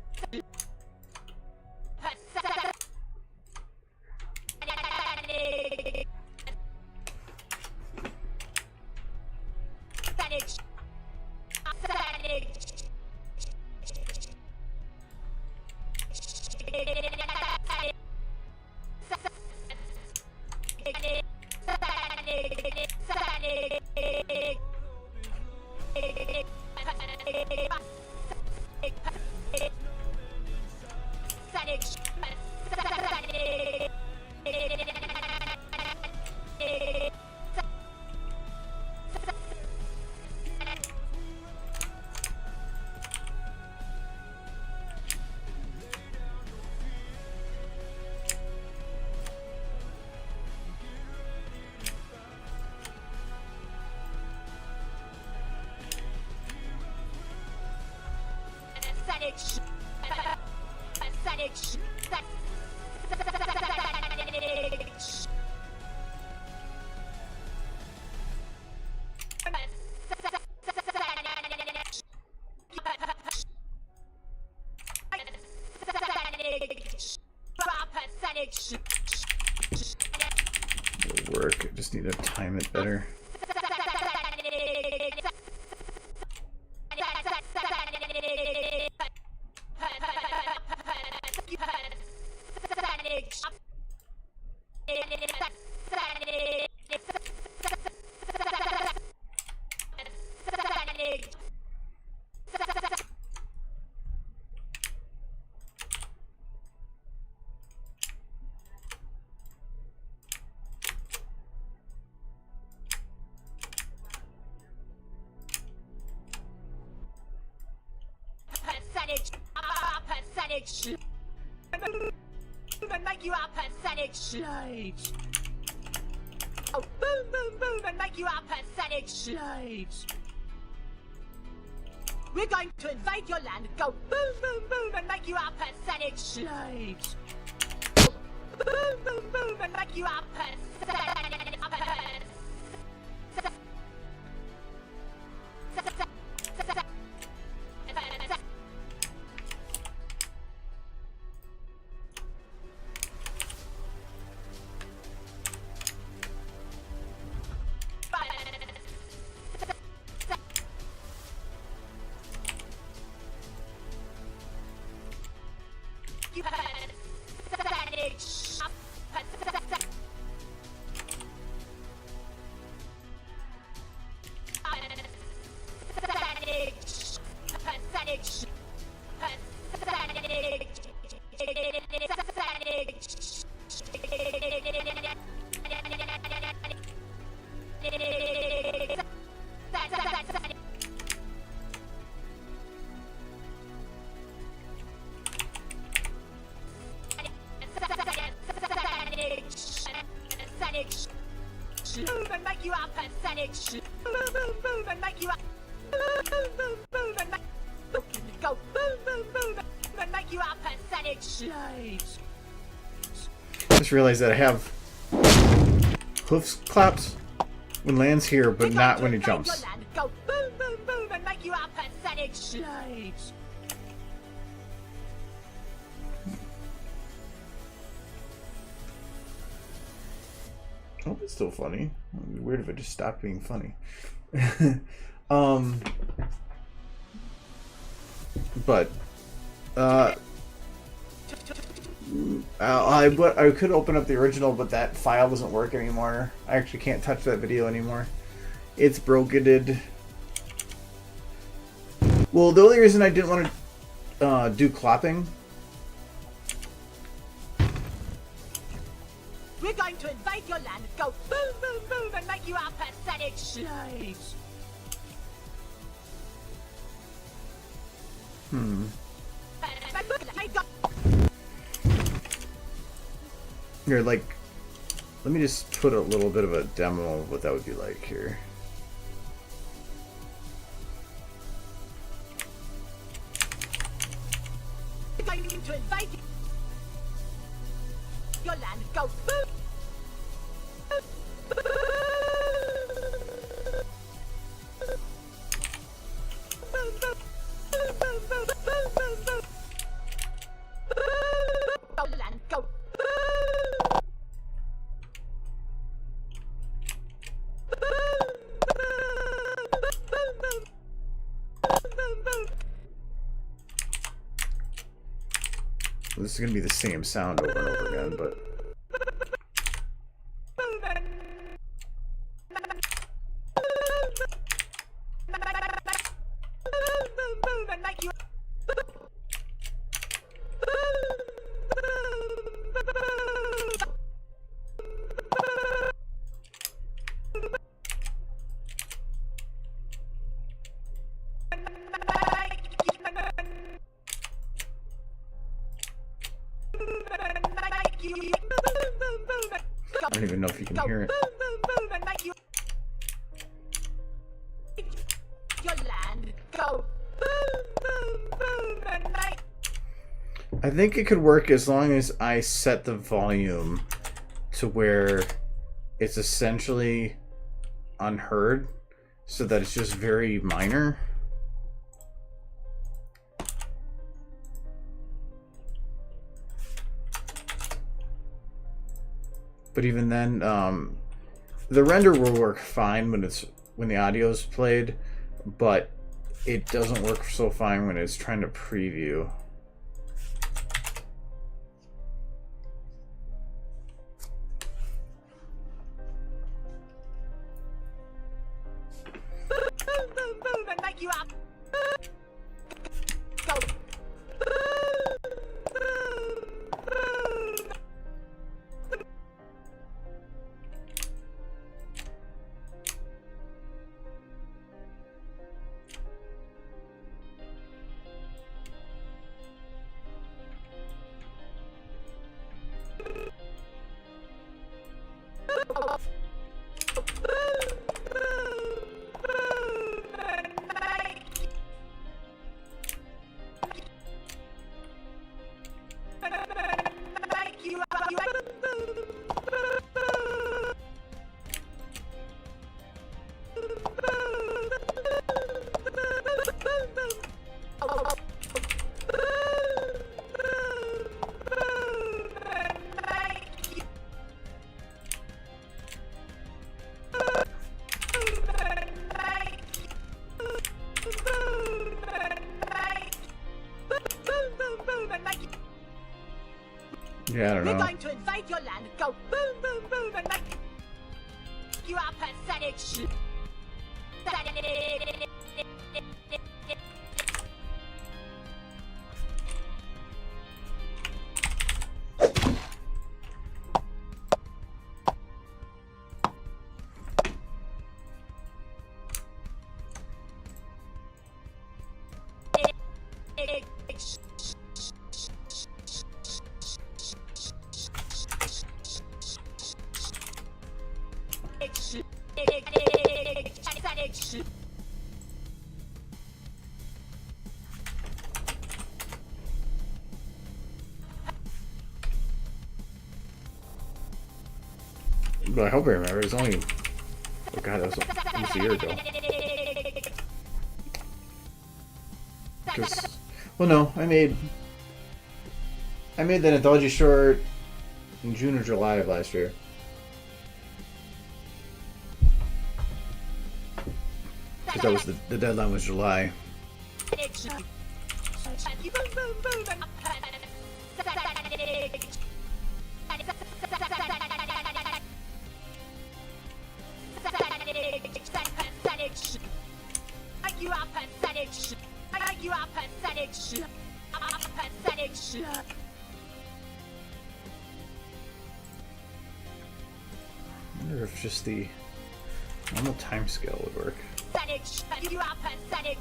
Pathetic. It'll work. I just need to time it better. And make you our pathetic slaves. Oh, boom, boom, boom, and make you our pathetic slaves. We're going to invade your land, go boom, boom, boom, and make you our pathetic slaves. Boom, boom, boom, and make you our pathetic. Boom and make you our pathetic. Boom, boom, boom and make you our. Boom, boom, boom and make. Go boom, boom, boom and make you our pathetic slaves. Just realized that I have hoofs claps when lands here, but not when he jumps. Go boom, boom, boom and make you our pathetic slaves. Oh, it's still funny. It'd be weird if it just stopped being funny. But I could open up the original, but that file doesn't work anymore. I actually can't touch that video anymore. It's broken. Well, the only reason I didn't want to do clopping. We're going to invade your land, go boom, boom, boom, and make you our pathetic slaves. Here, like, let me just put a little bit of a demo of what that would be like here. We're going to invade your land, go boom. This is going to be the same sound over and over again, but... I don't even know if you can hear it. I think it could work as long as I set the volume to where it's essentially unheard, so that it's just very minor. But even then, the render will work fine when the audio is played, but it doesn't work so fine when it's trying to preview. Yeah, I don't We're know. going to invade your land, go boom, boom, boom, and make you our pathetic But I hope I remember. It was only... Oh god, that was almost a year ago. 'Cause... Well, no. I made that anthology short in June or July of last year. Because that was the deadline was July. You are pathetic. You are pathetic. Pathetic. I wonder if just the normal time scale would work. Pathetic. You are pathetic.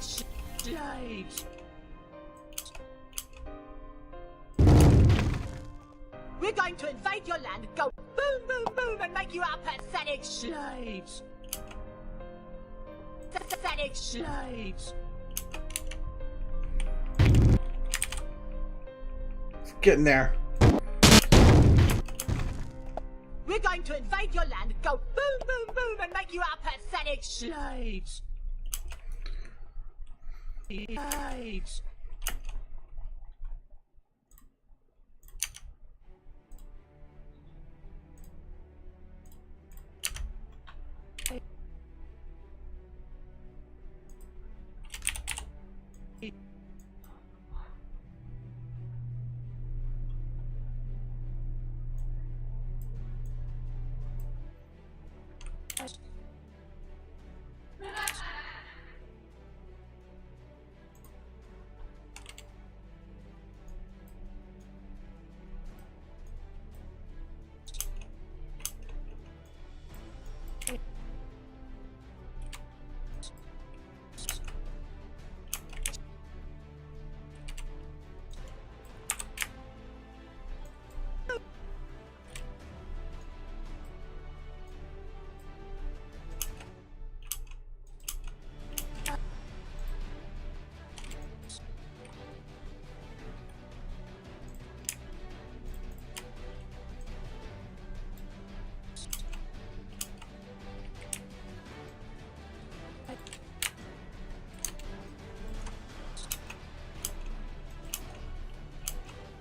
We're going to invade your land, go boom, boom, boom, and make you our pathetic slaves. Pathetic slaves. It's getting there. We're going to invade your land, go boom, boom, boom, and make you our pathetic slaves.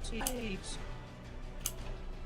Slaves. Slaves.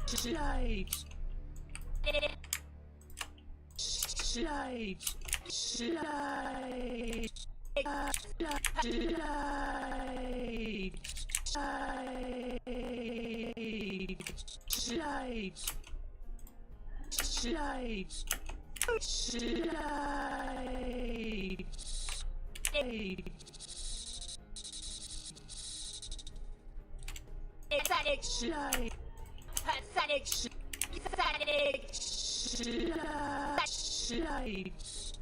Slaves. Slaves. Slaves. Slaves. Slaves. Slaves. Pathetic slave. Pathetic slaves.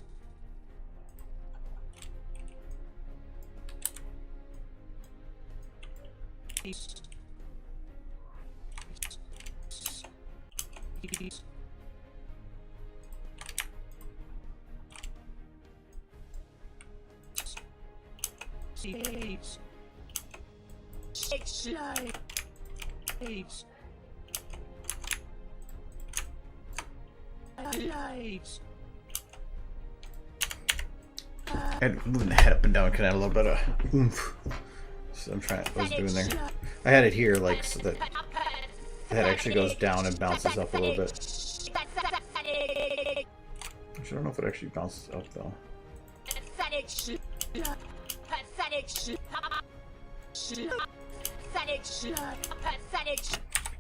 And moving the head up and down can add a little bit of oomph. So I was doing there. I had it here, like, so that the head actually goes down and bounces up a little bit. I don't know if it actually bounces up though.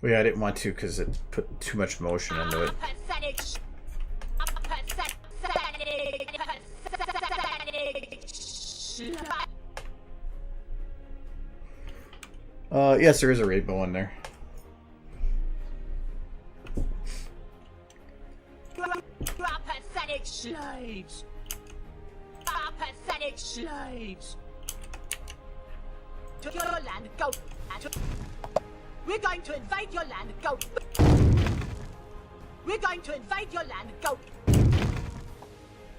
Well, yeah, I didn't want to because it put too much motion into it. Yes, there is a rainbow in there. Pathetic slaves. Pathetic slaves. To your land, go. We're going to invade your land, go. We're going to invade your land, go.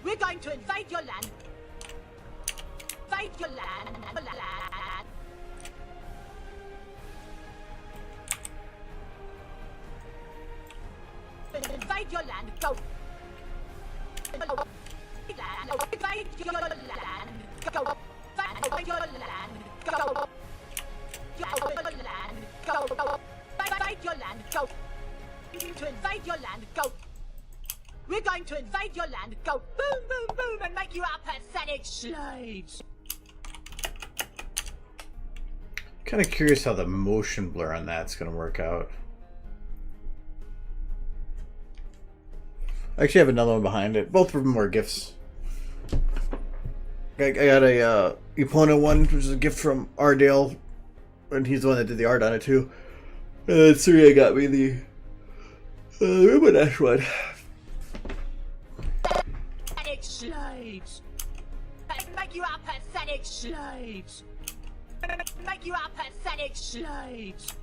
We're going to invade your land. Invade your land. Invade your land, go. Invade your land, go. Invade your land, go. Invade your land, go. To invade your land, go. We're going to invade your land, go. Boom, boom, boom, and make you our pathetic slaves. Kind of curious how the motion blur on that's going to work out. I actually have another one behind it. Both of them were gifts. I got a Epona one, which is a gift from Ardale, and he's the one that did the art on it too. And then Surya got me the Rubenesh one. Pathetic slaves. Make you our pathetic slaves. Make you our pathetic slaves.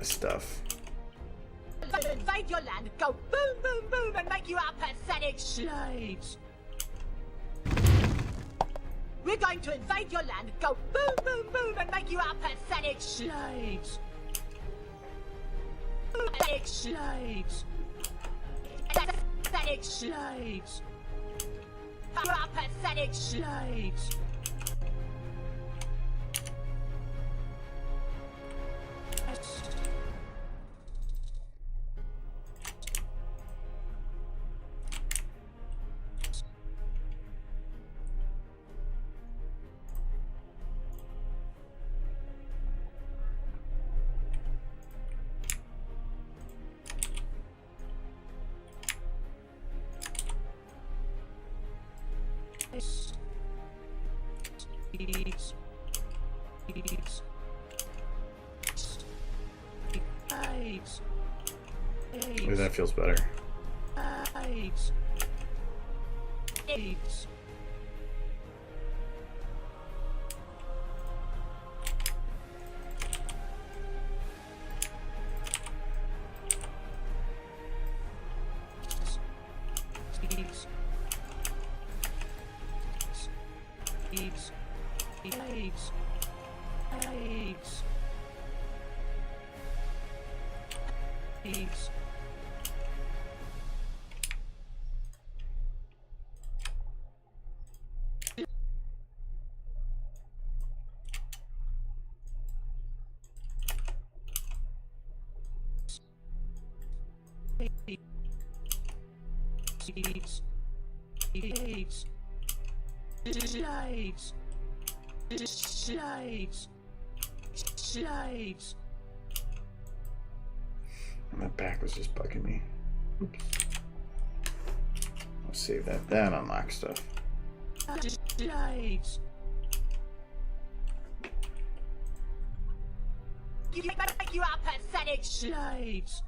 Stuff. Invade your land, go boom, boom, boom, and make you our pathetic slaves. We're going to invade your land, go boom, boom, boom, and make you our pathetic slaves. Pathetic slaves. Pathetic slaves. You are pathetic slaves. Maybe that feels better. Slaves. My back was just bugging me. Oops. I'll save that. That unlocks stuff. Slaves. You are pathetic slaves.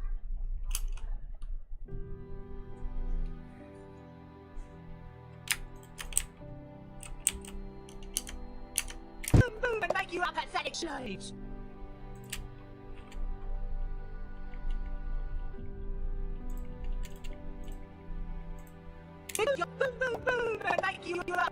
make you our pathetic slaves. Boom, boom, boom, and make you our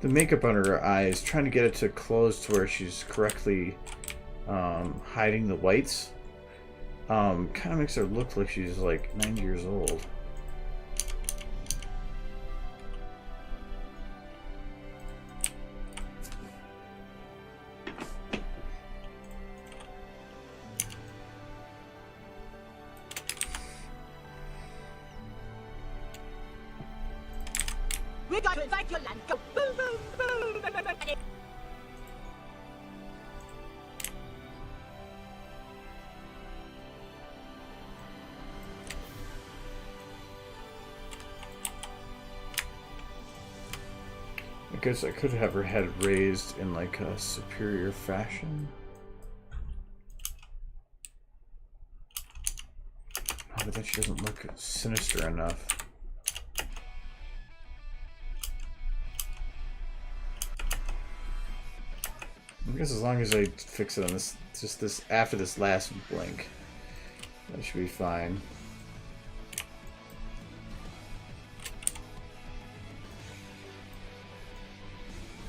the makeup under her eyes, trying to get it to close to where she's correctly hiding the whites. Kind of makes her look like she's like 90 years old. We're going to invade your land. Go boom, boom, boom, boom, boom, boom. I guess I could have her head raised in like a superior fashion. Oh, but then she doesn't look sinister enough. I guess as long as I fix it on this, just this, after this last blink, that should be fine.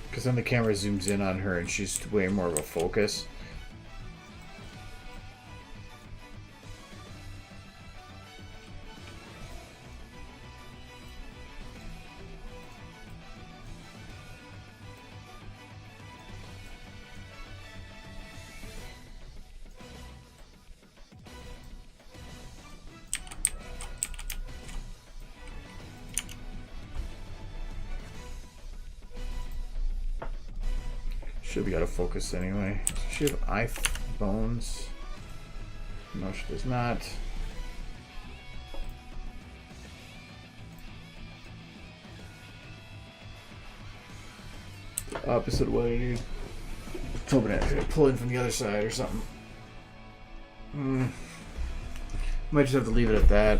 Because then the camera zooms in on her and she's way more of a focus. Should be out of focus anyway. Does she have eye bones? No, she does not. The opposite of what I need. I'm hoping I could pull in from the other side or something. Might just have to leave it at that.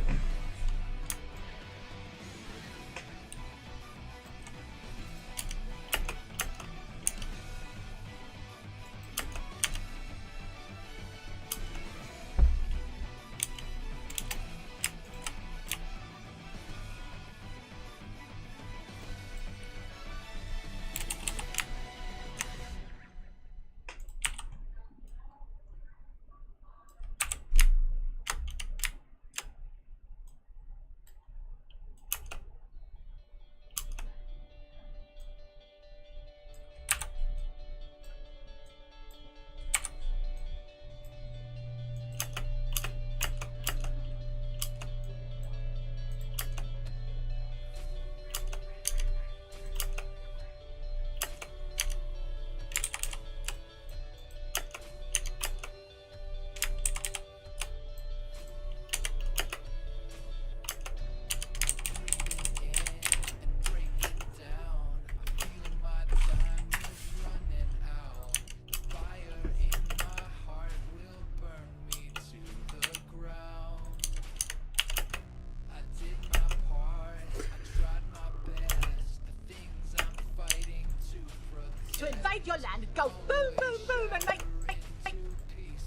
To invade your land, go boom, boom, boom, and make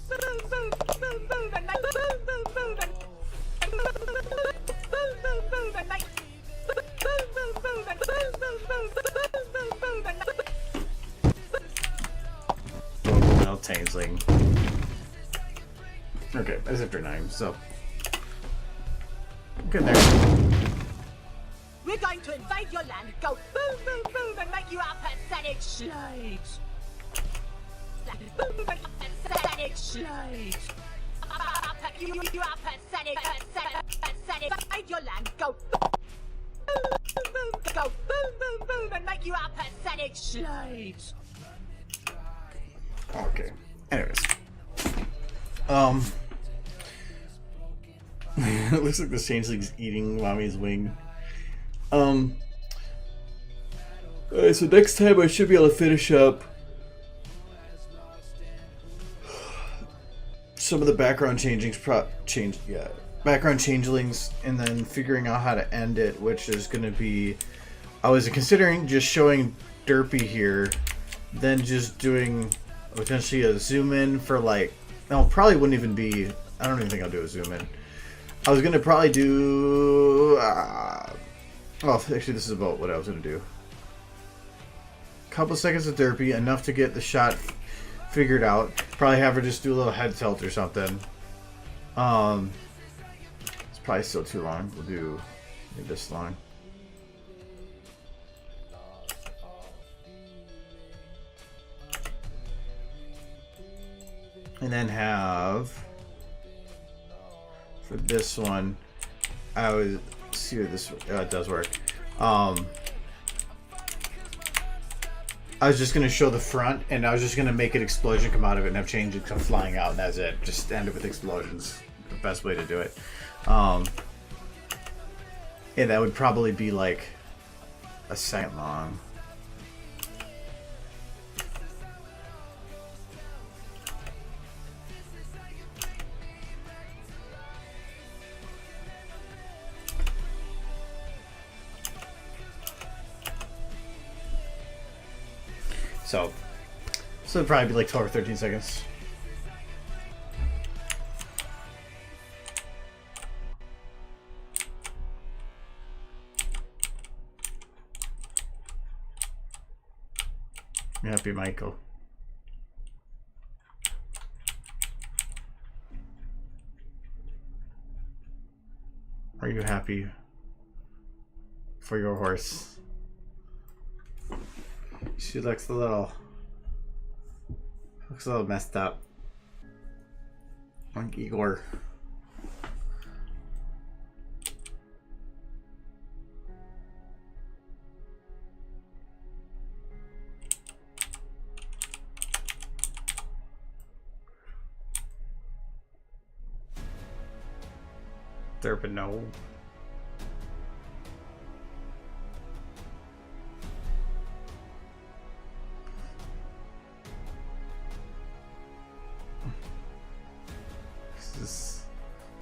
boom, boom, boom, boom, and make boom, boom, boom, and boom, boom, boom, and make boom, boom, boom, and boom, boom, boom, boom, boom, and Well, Tainsling. Okay, that's after 9, so. Good there. we're going to invade your land, go boom, boom, boom, and make you our pathetic slaves. Boom, boom, pathetic slaves. You are pathetic, pathetic. Invade your land, go boom, boom, go boom, boom, boom, and make you our pathetic slaves. Okay. Anyways. It looks like the changeling's eating Mommy's wing. Alright, so next time I should be able to finish up some of the background background changelings, and then figuring out how to end it, which is going to be, I was considering just showing Derpy here, then just doing potentially a zoom in for like, no, probably wouldn't even be, I don't even think I'll do a zoom in. I was going to probably do, actually this is about what I was going to do. A couple seconds of Derpy, enough to get the shot figured out. Probably have her just do a little head tilt or something. It's probably still too long. We'll do maybe this long. And then have, for this one, I would see if this it does work. I was just going to show the front, and I was just going to make an explosion come out of it and have change it come flying out, and that's it. Just end it with explosions. The best way to do it. And that would probably be like a second long. So it'd probably be like 12 or 13 seconds. You happy, Michael? Are you happy for your horse? She looks a little messed up. Like Igor. Derpin, no.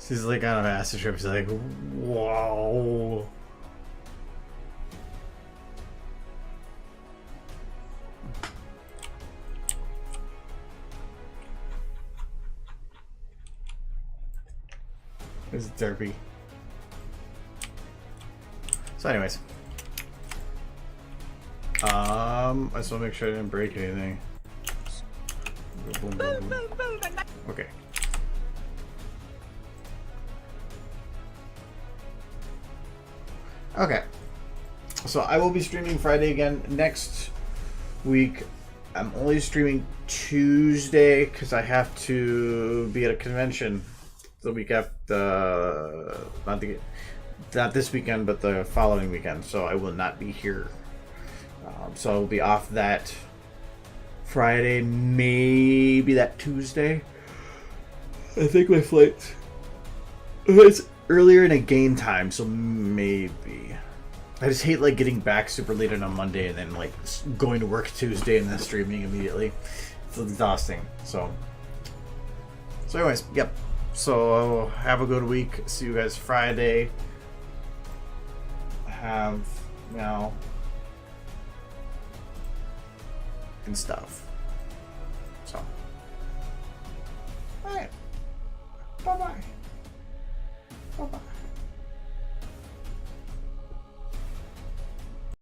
She's like on an acid trip. She's like, whoa. This is Derpy. So anyways. I just want to make sure I didn't break anything. Boom, boom, boom, boom. Okay. Okay, so I will be streaming Friday again next week. I'm only streaming Tuesday because I have to be at a convention the week after, not this weekend, but the following weekend. So I will not be here. So I will be off that Friday, maybe that Tuesday. I think my flight it's earlier in a game time, so maybe. I just hate like getting back super late on a Monday and then like going to work Tuesday and then streaming immediately. It's exhausting. So anyways, yep. So have a good week. See you guys Friday. Have and stuff. So, all right. Bye bye.